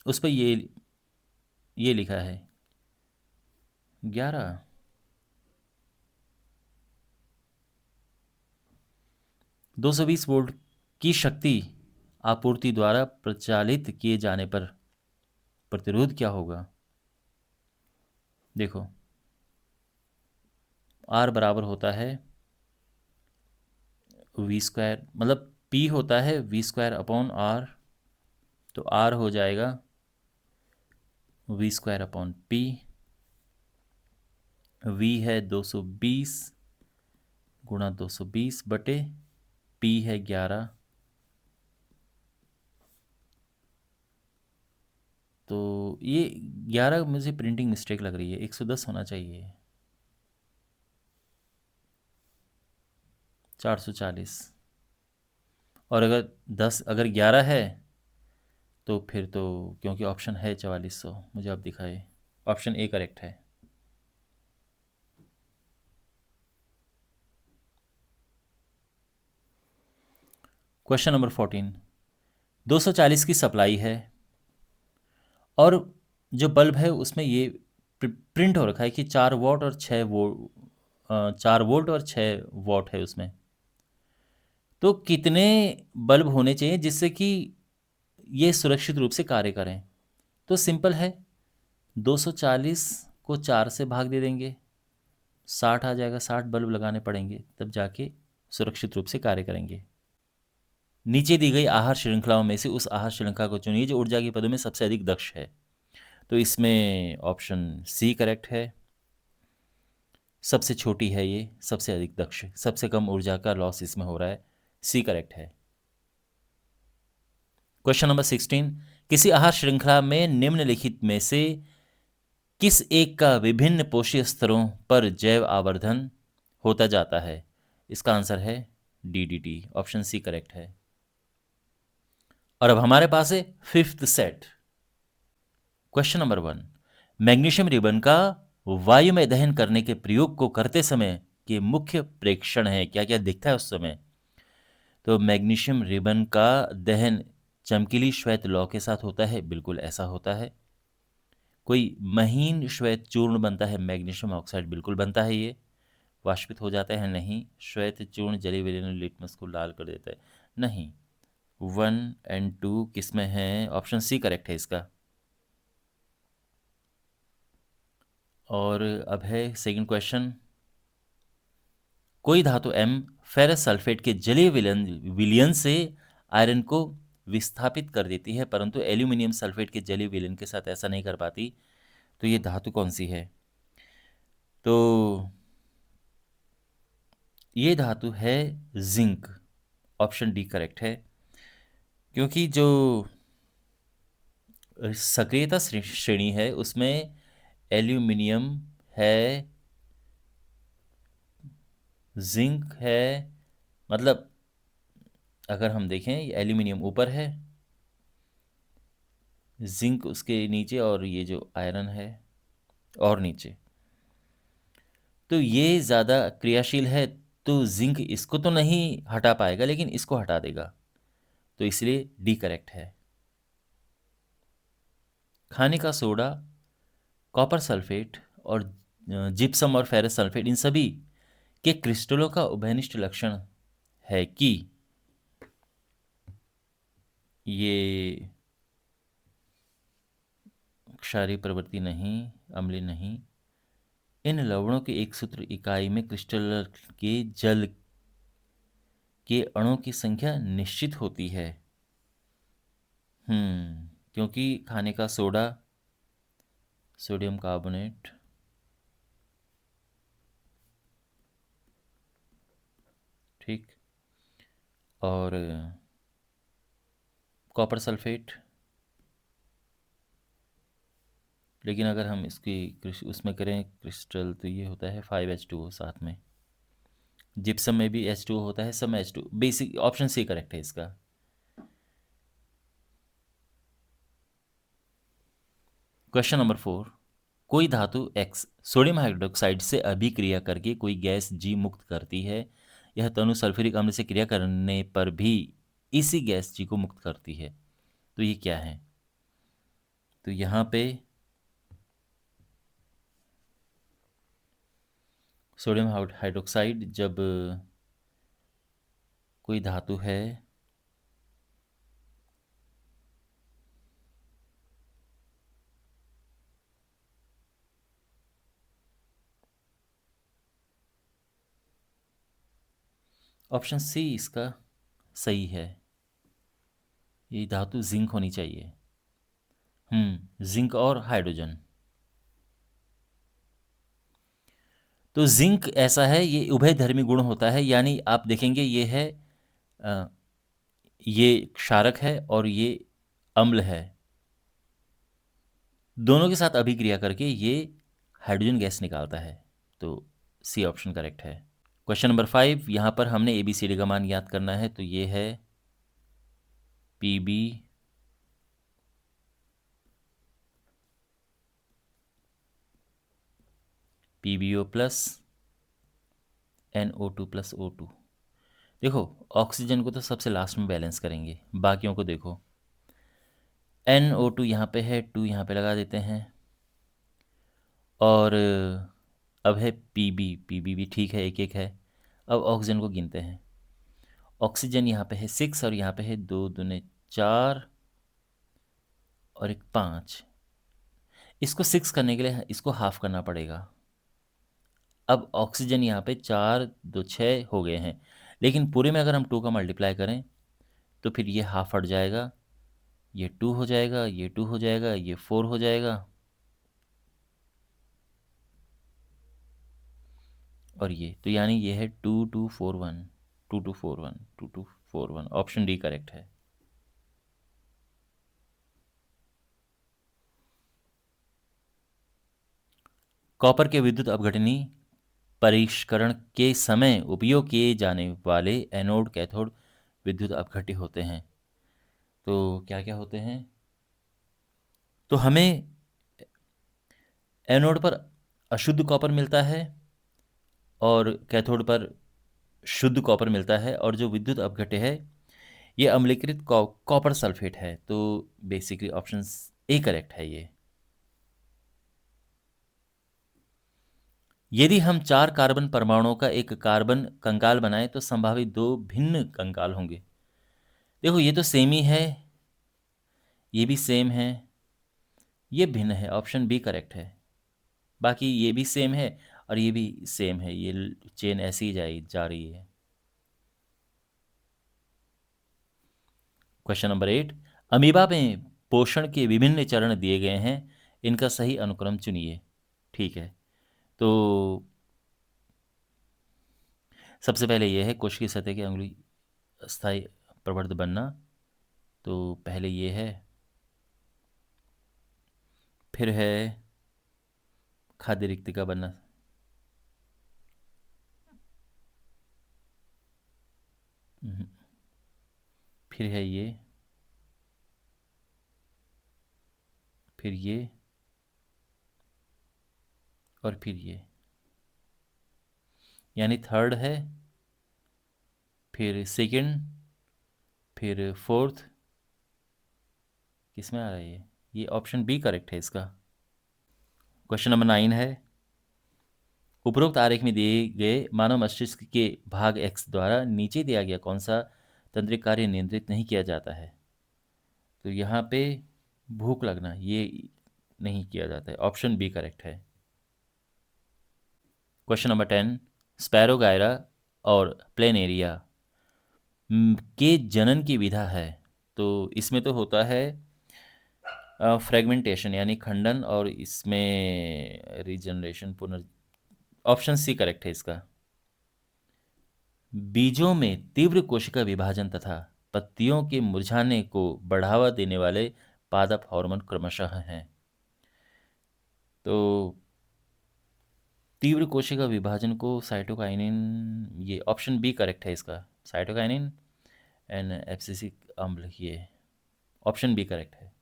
उस पर ये लिखा है 11। 220 वोल्ट की शक्ति आपूर्ति द्वारा प्रचालित किए जाने पर प्रतिरोध क्या होगा? देखो, आर बराबर होता है वी स्क्वायर, मतलब पी होता है वी स्क्वायर अपॉन आर, तो आर हो जाएगा V square upon P. V है 220 गुणा 220 बटे पी है 11, तो ये 11 मुझे प्रिंटिंग मिस्टेक लग रही है, 110 होना चाहिए, 440। और अगर 10 अगर 11 है तो फिर तो, क्योंकि ऑप्शन है 4400, मुझे आप दिखाए, ऑप्शन ए करेक्ट है। क्वेश्चन नंबर 14, 240 की सप्लाई है और जो बल्ब है उसमें ये प्रिंट हो रखा है कि 4 वोल्ट और 6 वोल्ट, 4 वोल्ट और 6 वॉट है उसमें। तो कितने बल्ब होने चाहिए जिससे कि ये सुरक्षित रूप से कार्य करें? तो सिंपल है, 240 को 4 से भाग दे देंगे, 60 आ जाएगा, 60 बल्ब लगाने पड़ेंगे तब जाके सुरक्षित रूप से कार्य करेंगे। नीचे दी गई आहार श्रृंखलाओं में से उस आहार श्रृंखला को चुनिए जो ऊर्जा के पदों में सबसे अधिक दक्ष है। तो इसमें ऑप्शन सी करेक्ट है, सबसे छोटी है ये, सबसे अधिक दक्ष, सबसे कम ऊर्जा का लॉस इसमें हो रहा है, सी करेक्ट है। क्वेश्चन नंबर 16, किसी आहार श्रृंखला में निम्नलिखित में से किस एक का विभिन्न पोषक स्तरों पर जैव आवर्धन होता जाता है? इसका आंसर है डीडीटी, ऑप्शन सी करेक्ट है। और अब हमारे पास है fifth set. Question number 1, magnesium ribbon का वायु में दहन करने के प्रयोग को करते समय के मुख्य प्रेक्षण है, क्या क्या दिखता है उस समय? तो मैग्नीशियम रिबन का दहन चमकीली श्वेत लौ के साथ होता है, बिल्कुल ऐसा होता है। कोई महीन श्वेत चूर्ण बनता है, मैग्नीशियम ऑक्साइड बिल्कुल बनता है, ये वाष्पित हो जाता है नहीं। श्वेत चूर्ण जली विलीन लिटमस को लाल कर देता है, नहीं। 1 और 2 किस में है? ऑप्शन सी करेक्ट है इसका। और अब है सेकंड क्वेश्चन, कोई धातु एम फेरस सल्फेट के जलीय विलयन से आयरन को विस्थापित कर देती है परंतु एल्यूमिनियम सल्फेट के जलीय विलयन के साथ ऐसा नहीं कर पाती, तो ये धातु कौन सी है? तो ये धातु है जिंक, ऑप्शन डी करेक्ट है। क्योंकि जो सक्रियता श्रेणी है उसमें एल्यूमिनियम है, जिंक है, मतलब अगर हम देखें एल्यूमिनियम ऊपर है, जिंक उसके नीचे और ये जो आयरन है और नीचे, तो ये ज़्यादा क्रियाशील है, तो जिंक इसको तो नहीं हटा पाएगा लेकिन इसको हटा देगा, तो इसलिए डी करेक्ट है। खाने का सोडा, कॉपर सल्फेट और जिप्सम और फेरस सल्फेट, इन सभी के क्रिस्टलों का उभयनिष्ठ लक्षण है कि ये क्षारीय प्रवृत्ति नहीं, अम्लीय नहीं। इन लवणों की एक सूत्र इकाई में क्रिस्टल के जल के अणुओं की संख्या निश्चित होती है। क्योंकि खाने का सोडा, सोडियम कार्बोनेट, ठीक, और कॉपर सल्फेट, लेकिन अगर हम इसकी उसमें करें क्रिस्टल तो ये होता है 5H2O साथ में। जिप्सम में भी H2O होता है, सब में H2O, basic option C correct है इसका। क्वेश्चन नंबर 4, कोई धातु X सोडियम हाइड्रोक्साइड से अभिक्रिया करके कोई गैस G मुक्त करती है। यह तनु सल्फ्यूरिक अम्ल से क्रिया करने पर भी इसी गैस G को मुक्त करती है। तो ये क्या है? तो यहाँ पे सोडियम हाइड्रोक्साइड जब कोई धातु है ऑप्शन सी इसका सही है। ये धातु जिंक होनी चाहिए। जिंक और हाइड्रोजन। तो जिंक ऐसा है, ये उभयधर्मी गुण होता है, यानी आप देखेंगे ये है अ, ये क्षारक है और ये अम्ल है। दोनों के साथ अभिक्रिया करके ये हाइड्रोजन गैस निकालता है। तो सी ऑप्शन करेक्ट है। क्वेश्चन नंबर 5, यहाँ पर हमने ABCD का मान याद करना है। तो ये है PB PbO plus NO2 plus O2। देखो, ऑक्सीजन को तो सबसे लास्ट में बैलेंस करेंगे, बाकियों को देखो। NO2 यहाँ पे है, 2 यहाँ पे लगा देते हैं। और अब है PB भी ठीक है, एक एक है। अब ऑक्सीजन को गिनते हैं। ऑक्सीजन यहाँ पे है 6 और यहाँ पे है 2 दूने 4 और एक 5। इसको 6 करने के लिए इसको हाफ करना पड़ेगा। अब ऑक्सीजन यहाँ पे 4 2 6 हो गए हैं, लेकिन पूरे में अगर हम 2 का मल्टीप्लाई करें तो फिर ये हाफ हट जाएगा, ये 2 हो जाएगा, ये 2 हो जाएगा, ये 4 हो जाएगा और ये तो यानी ये है 2241 2241 2241। ऑप्शन डी करेक्ट है। कॉपर के विद्युत अपघटनी परिष्करण के समय उपयोग किए जाने वाले एनोड कैथोड विद्युत अपघट्य होते हैं। तो क्या क्या होते हैं? तो हमें एनोड पर अशुद्ध कॉपर मिलता है और कैथोड पर शुद्ध कॉपर मिलता है, और जो विद्युत अपघट्य है ये अम्लीकृत कॉपर सल्फेट है। तो बेसिकली ऑप्शन ए करेक्ट है ये। यदि हम 4 कार्बन परमाणुओं का एक कार्बन कंकाल बनाएं तो संभावित 2 भिन्न कंकाल होंगे। देखो, ये तो सेम ही है, ये भी सेम है, ये भिन्न है। ऑप्शन बी करेक्ट है। बाकी ये भी सेम है और ये भी सेम है, ये चेन ऐसी ही जा रही है। क्वेश्चन नंबर 8, अमीबा में पोषण के विभिन्न चरण दिए गए हैं, इनका सही अनुक्रम चुनिए। ठीक है, तो सबसे पहले यह है कोश की सतह की अंगुली स्थायी प्रवर्ध बनना। तो पहले ये है, फिर है खाद्य रिक्तिका बनना, फिर है ये, फिर ये और फिर ये, यानी थर्ड है, फिर सेकंड, फिर फोर्थ। किस में आ रहा है ये ऑप्शन बी करेक्ट है इसका। क्वेश्चन नंबर 9 है, उपरोक्त आरेख में दिए गए मानव मस्तिष्क के भाग एक्स द्वारा नीचे दिया गया कौन सा तंत्रिक कार्य नियंत्रित नहीं किया जाता है? तो यहाँ पे भूख लगना ये नहीं किया जाता है। ऑप्शन बी करेक्ट है। क्वेश्चन नंबर 10, स्पैरोगायरा और प्लेनेरिया के जनन की विधा है। तो इसमें तो होता है फ्रेगमेंटेशन यानी खंडन, और इसमें रीजनरेशन ऑप्शन सी करेक्ट है इसका। बीजों में तीव्र कोशिका विभाजन तथा पत्तियों के मुरझाने को बढ़ावा देने वाले पादप हार्मोन क्रमशः हैं। तो तीव्र कोशिका विभाजन को साइटोकाइनिन, ये ऑप्शन बी करेक्ट है इसका। साइटोकाइनिन एंड एब्सिसिक अम्ल, ये ऑप्शन बी करेक्ट है।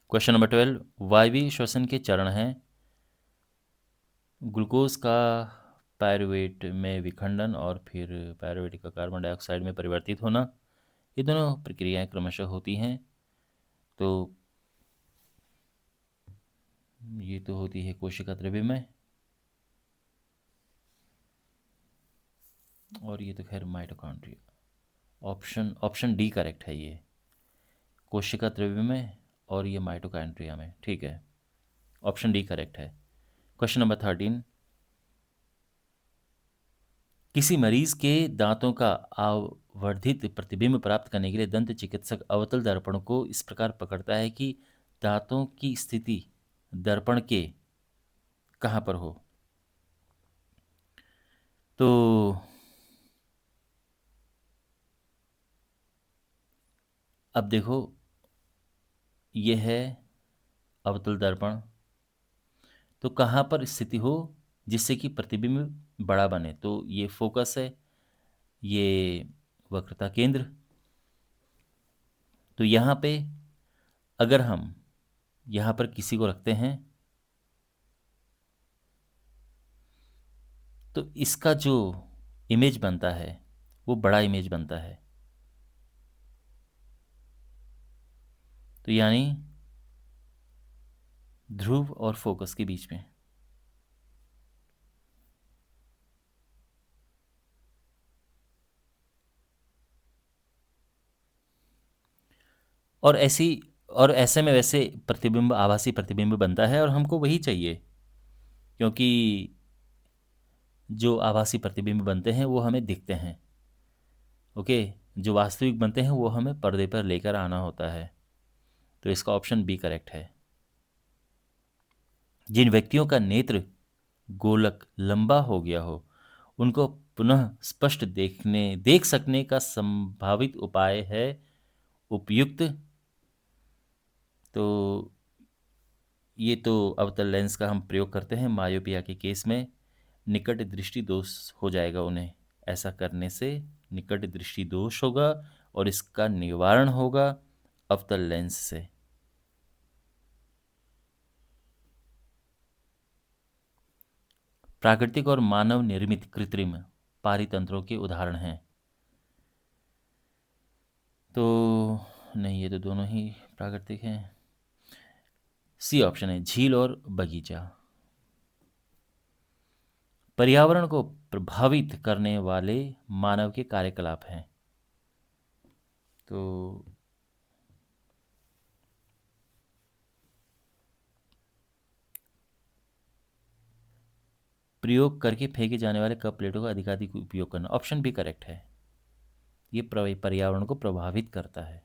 क्वेश्चन नंबर 12, वायवीय श्वसन के चरण हैं ग्लूकोज का पायरुवेट में विखंडन और फिर पायरुवेट का कार्बन डाइऑक्साइड में परिवर्तित होना। ये दोनों प्रक्रियाएं क्रमशः होती हैं। तो ये तो होती है कोशिका द्रव्य में, और ये तो खैर माइटोकॉन्ड्रिया। ऑप्शन डी करेक्ट है, ये कोशिका द्रव्य में और ये माइटोकॉन्ड्रिया में। ठीक है, ऑप्शन डी करेक्ट है। क्वेश्चन नंबर 13, किसी मरीज के दांतों का आवर्धित प्रतिबिंब प्राप्त करने के लिए दंत चिकित्सक अवतल दर्पण को इस प्रकार पकड़ता है कि दांतों की स्थिति दर्पण के कहाँ पर हो। तो अब देखो, ये है अवतल दर्पण, तो कहाँ पर स्थिति हो जिससे कि प्रतिबिंब बड़ा बने। तो ये फोकस है, ये वक्रता केंद्र। तो यहाँ पे अगर हम यहाँ पर किसी को रखते हैं तो इसका जो इमेज बनता है वो बड़ा इमेज बनता है। तो यानी ध्रुव और फोकस के बीच में। और ऐसे में वैसे प्रतिबिंब, आभासी प्रतिबिंब बनता है और हमको वही चाहिए, क्योंकि जो आभासी प्रतिबिंब बनते हैं वो हमें दिखते हैं। ओके, जो वास्तविक बनते हैं वो हमें पर्दे पर लेकर आना होता है। तो इसका ऑप्शन बी करेक्ट है। जिन व्यक्तियों का नेत्र गोलक लंबा हो गया हो उनको पुनः स्पष्ट देख सकने का संभावित उपाय है उपयुक्त। तो ये तो अवतल लेंस का हम प्रयोग करते हैं मायोपिया के केस में। निकट दृष्टि दोष हो जाएगा उन्हें, ऐसा करने से निकट दृष्टि दोष होगा और इसका निवारण होगा अवतल लेंस से। प्राकृतिक और मानव निर्मित कृत्रिम पारितंत्रों के उदाहरण हैं। तो नहीं, ये तो दोनों ही प्राकृतिक हैं। सी ऑप्शन है, झील और बगीचा। पर्यावरण को प्रभावित करने वाले मानव के कार्यकलाप हैं। तो प्रयोग करके फेंके जाने वाले कप प्लेटों का अधिकाधिक उपयोग करना, ऑप्शन भी करेक्ट है। ये पर्यावरण को प्रभावित करता है,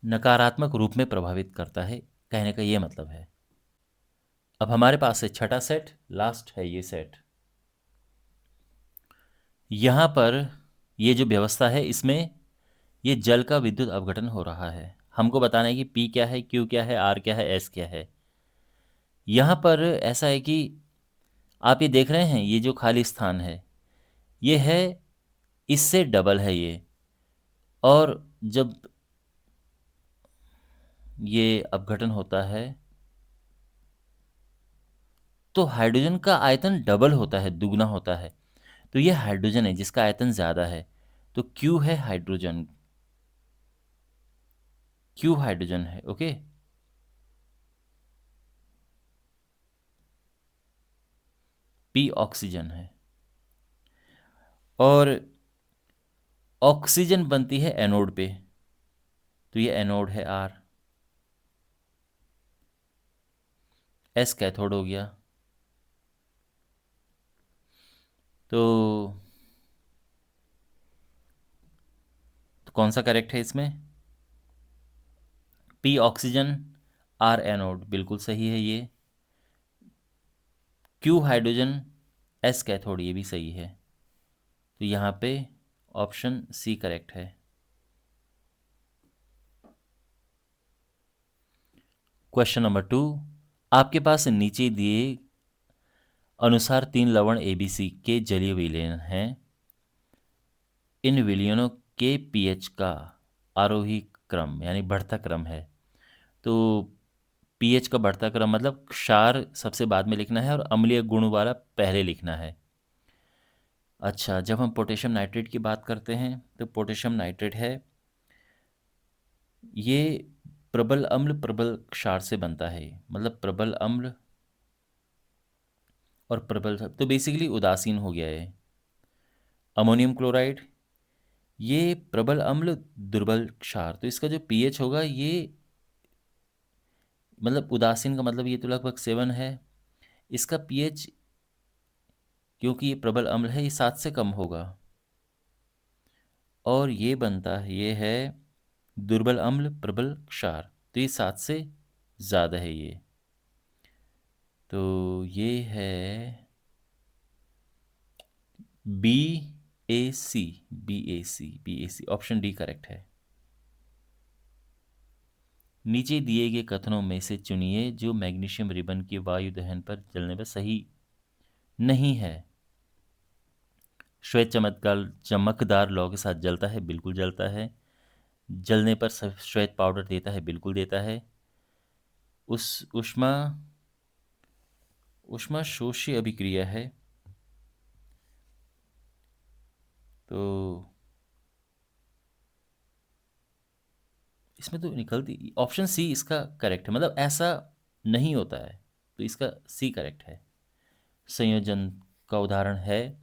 नकारात्मक रूप में प्रभावित करता है, कहने का ये मतलब है। अब हमारे पास है छठा सेट, लास्ट है ये सेट। यहाँ पर ये जो व्यवस्था है इसमें ये जल का विद्युत अपघटन हो रहा है। हमको बताना है कि P क्या है, Q क्या है, R क्या है, S क्या है। यहाँ पर ऐसा है कि आप ये देख रहे हैं, ये जो खाली स्थान है ये है, इससे डबल है ये। और जब ये अपघटन होता है तो हाइड्रोजन का आयतन डबल होता है, दुगना होता है। तो ये हाइड्रोजन है जिसका आयतन ज़्यादा है। तो Q है हाइड्रोजन, Q हाइड्रोजन है। ओके, P ऑक्सीजन है और ऑक्सीजन बनती है एनोड पे। तो ये एनोड है R। S कैथोड हो गया। तो कौन सा करेक्ट है इसमें? P ऑक्सीजन, R एनोड, बिल्कुल सही है ये। Q हाइड्रोजन, S कैथोड, ये भी सही है। तो यहाँ पे ऑप्शन सी करेक्ट है। क्वेश्चन नंबर 2, आपके पास नीचे दिए अनुसार 3 लवण ABC के जलीय विलयन हैं। इन विलयनों के pH का आरोही क्रम यानी बढ़ता क्रम है। तो पीएच का बढ़ता क्रम मतलब क्षार सबसे बाद में लिखना है और अम्लीय गुण वाला पहले लिखना है। अच्छा, जब हम पोटेशियम नाइट्रेट की बात करते हैं तो पोटेशियम नाइट्रेट है, ये प्रबल अम्ल प्रबल क्षार से बनता है। मतलब प्रबल अम्ल और प्रबल, तो बेसिकली उदासीन हो गया है। अमोनियम क्लोराइड, ये प्रबल अम्ल दुर्बल क्षार, तो इसका जो पीएच होगा ये, मतलब उदासीन का मतलब ये तो लगभग 7 है। इसका पीएच, क्योंकि ये प्रबल अम्ल है, ये 7 से कम होगा। और ये बनता है, ये है दुर्बल अम्ल प्रबल क्षार, तो ये 7 से ज़्यादा है ये। तो ये है बी ए सी, बी ए सी, बी ए सी, ऑप्शन डी करेक्ट है। नीचे दिए गए कथनों में से चुनिए जो मैग्नीशियम रिबन की वायु दहन पर जलने पर सही नहीं है। श्वेत चमकदार लौ के साथ जलता है, बिल्कुल जलता है। जलने पर श्वेत पाउडर देता है, बिल्कुल देता है। उस ऊष्मा ऊष्मा शोषी अभिक्रिया है, तो इसमें तो निकलती, ऑप्शन सी इसका करेक्ट है, मतलब ऐसा नहीं होता है, तो इसका सी करेक्ट है। संयोजन का उदाहरण है,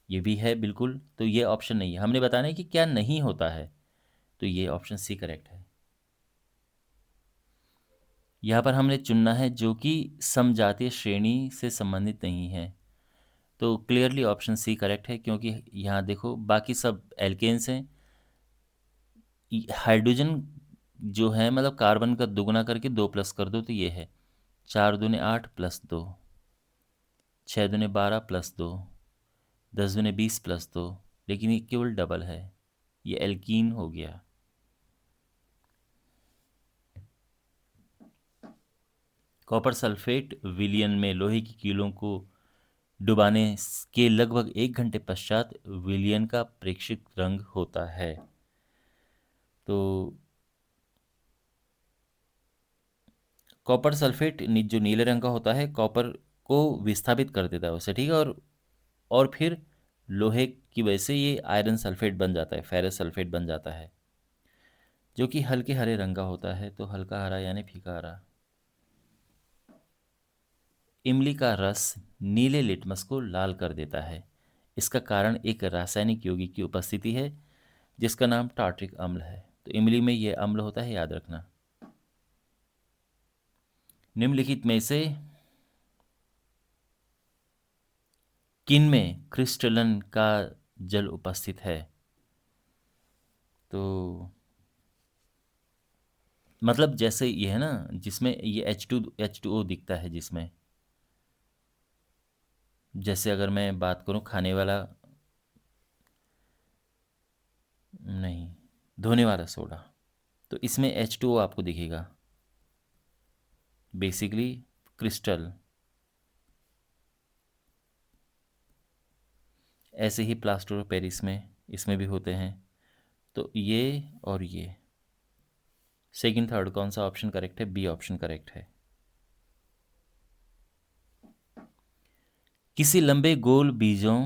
ये भी है बिल्कुल, तो ये ऑप्शन नहीं है। हमने बताना है कि क्या नहीं होता है, तो ये ऑप्शन सी करेक्ट है। यहाँ पर हमने चुनना है जो कि समजातीय श्रेणी से संबंधित नहीं है, तो क्लियरली ऑप्शन सी करेक्ट है, क्योंकि यहाँ देखो बाकी सब एल्केन्स हैं। हाइड्रोजन जो है, मतलब कार्बन का दुगना करके 2 प्लस कर दो तो ये है 4 दूने 8 प्लस 2, 6 दूने 12 प्लस 2, 10 दूने 20 प्लस 2, लेकिन ये केवल डबल है, ये एल्कीन हो गया। कॉपर सल्फेट विलयन में लोहे की कीलों को डुबाने के लगभग 1 घंटे पश्चात विलयन का प्रेक्षित रंग होता है। तो कॉपर सल्फेट जो नीले रंग का होता है, कॉपर को विस्थापित कर देता है उसे, ठीक है, और फिर लोहे की वजह से ये आयरन सल्फेट बन जाता है, फेरस सल्फेट बन जाता है, जो कि हल्के हरे रंग का होता है। तो हल्का हरा यानी फीका हरा। इमली का रस नीले लिटमस को लाल कर देता है, इसका कारण एक रासायनिक यौगिक की उपस्थिति है जिसका नाम टार्ट्रिक अम्ल है। तो इमली में यह अम्ल होता है, याद रखना। निम्नलिखित में से किन में क्रिस्टलन का जल उपस्थित है? तो मतलब जैसे ये है ना, जिसमें ये H2O दिखता है, जिसमें जैसे अगर मैं बात करूं खाने वाला, नहीं, धोने वाला सोडा, तो इसमें H2O आपको दिखेगा, बेसिकली क्रिस्टल। ऐसे ही प्लास्टर ऑफ पेरिस में, इसमें भी होते हैं। तो ये और ये सेकंड थर्ड कौन सा ऑप्शन करेक्ट है? बी ऑप्शन करेक्ट है। किसी लंबे गोल बीजों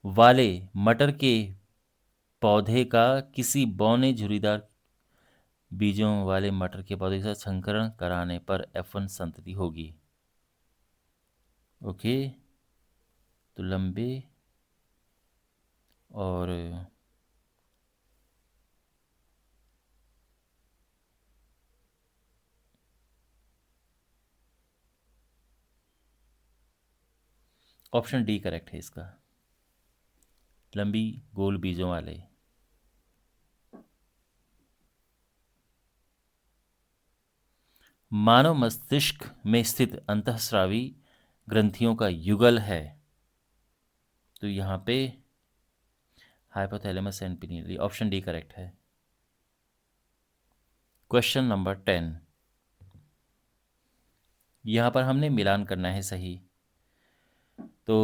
वाले मटर के पौधे का किसी बौने झुर्रीदार बीजों वाले मटर के पौधे के साथ संकरण कराने पर F1 संतति होगी। ओके, तो लंबे और ऑप्शन डी करेक्ट है इसका, लंबी गोल बीजों वाले। मानव मस्तिष्क में स्थित अंतःस्रावी ग्रंथियों का युगल है, तो यहाँ पे hypothalamus and pineal, option D correct है। क्वेश्चन नंबर 10, यहाँ पर हमने मिलान करना है सही। तो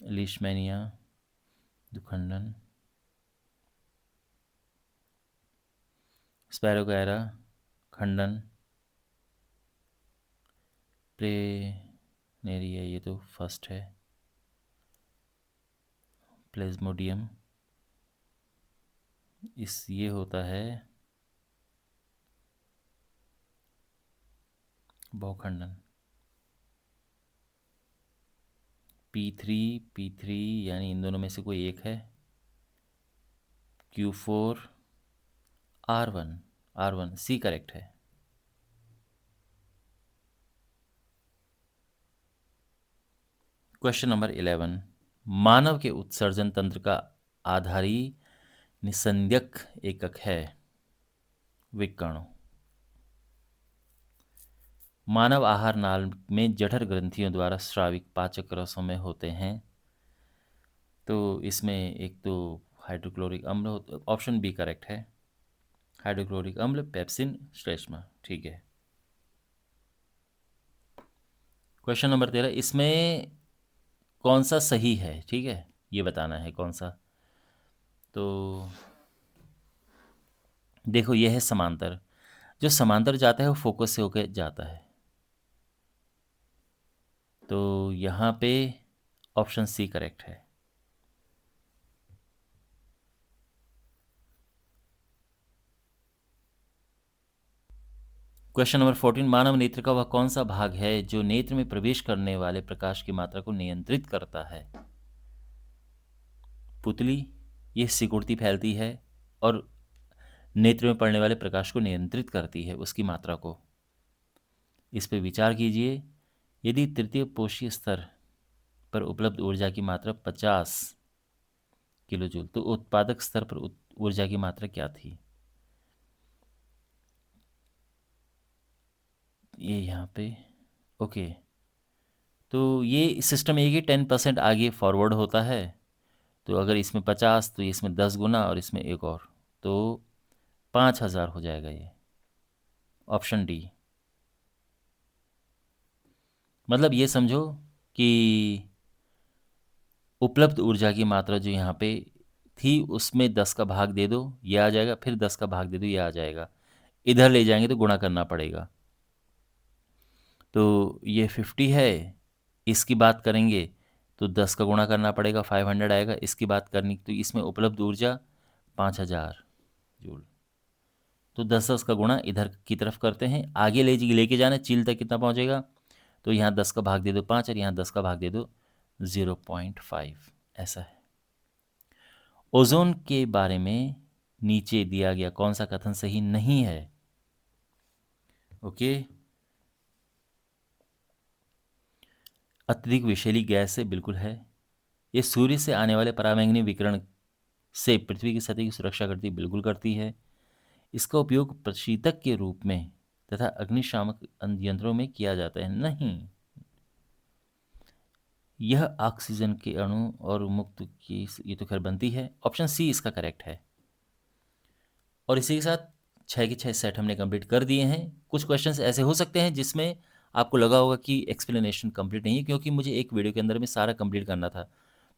लीशमैनिया, दुखंडन, स्पैरोगैरा, खंडन, प्लेनेरिया ये तो फर्स्ट है, प्लेज्मोडियम ये होता है बहुखंडन। P3 यानी इन दोनों में से कोई एक है। Q4 R1 सी करेक्ट है। क्वेश्चन नंबर 11, मानव के उत्सर्जन तंत्र का आधारी निसंज्ञक एकक है विकर्ण। मानव आहार नाल में जठर ग्रंथियों द्वारा स्रावित पाचक रसों में होते हैं। तो इसमें एक तो हाइड्रोक्लोरिक अम्ल, ऑप्शन बी करेक्ट है, हाइड्रोक्लोरिक अम्ल, पेप्सिन, श्लेष्मा। ठीक है। क्वेश्चन नंबर 13, इसमें कौन सा सही है, ठीक है, ये बताना है कौन सा। तो देखो ये है समांतर, जो समांतर जाता है वो फोकस से होकर जाता है। तो यहाँ पे ऑप्शन सी करेक्ट है। क्वेश्चन नंबर 14, मानव नेत्र का वह कौन सा भाग है जो नेत्र में प्रवेश करने वाले प्रकाश की मात्रा को नियंत्रित करता है। पुतली, ये सिकुड़ती फैलती है और नेत्र में पड़ने वाले प्रकाश को नियंत्रित करती है, उसकी मात्रा को। इस पर विचार कीजिए। यदि तृतीय पोषी स्तर पर उपलब्ध ऊर्जा की मात्रा 50 किलो जूल, तो उत्पादक स्तर पर ऊर्जा की मात्रा क्या थी। ये यहाँ पे ओके। तो ये सिस्टम एक ही 10% आगे फॉरवर्ड होता है। तो अगर इसमें 50 तो इसमें 10 गुना और इसमें एक और, तो 5000 हो जाएगा ये, ऑप्शन डी। मतलब ये समझो कि उपलब्ध ऊर्जा की मात्रा जो यहाँ पे थी उसमें 10 का भाग दे दो, ये आ जाएगा, फिर 10 का भाग दे दो, ये आ जाएगा। इधर ले जाएंगे तो गुणा करना पड़ेगा। तो ये 50 है, इसकी बात करेंगे तो 10 का गुणा करना पड़ेगा, 500 आएगा। इसकी बात करनी तो इसमें उपलब्ध ऊर्जा 5000 जूल। तो 10 का गुणा इधर की तरफ करते हैं, आगे लेके जाना चील तक कितना पहुंचेगा। तो यहाँ 10 का भाग दे दो 5 और यहाँ 10 का भाग दे दो 0.5, ऐसा है। ओजोन के बारे में नीचे दिया गया कौन सा कथन सही नहीं है। ओके, अत्यधिक विषैली गैस से बिल्कुल है। ये सूर्य से आने वाले पराबैंगनी विकिरण से पृथ्वी की सतह की सुरक्षा करती, बिल्कुल करती है। इसका उपयोग प्रशीतक के रूप में तथा अग्निशामक यंत्रों में किया जाता है, नहीं। यह ऑक्सीजन के अणु और मुक्त की ये तो खैर बनती है, ऑप्शन सी इसका करेक्ट है। और इसी के साथ 6 के 6 सेट हमने कंप्लीट कर दिए हैं। कुछ क्वेश्चंस ऐसे हो सकते हैं जिसमें आपको लगा होगा कि एक्सप्लेनेशन कंप्लीट नहीं है, क्योंकि मुझे एक वीडियो के अंदर में सारा कंप्लीट करना था।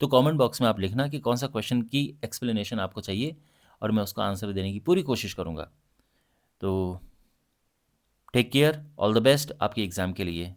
तो कमेंट बॉक्स में आप लिखना कि कौन सा क्वेश्चन की एक्सप्लेनेशन आपको चाहिए और मैं उसका आंसर देने की पूरी कोशिश करूँगा। तो take care, all the best आपके एग्ज़ाम के लिए।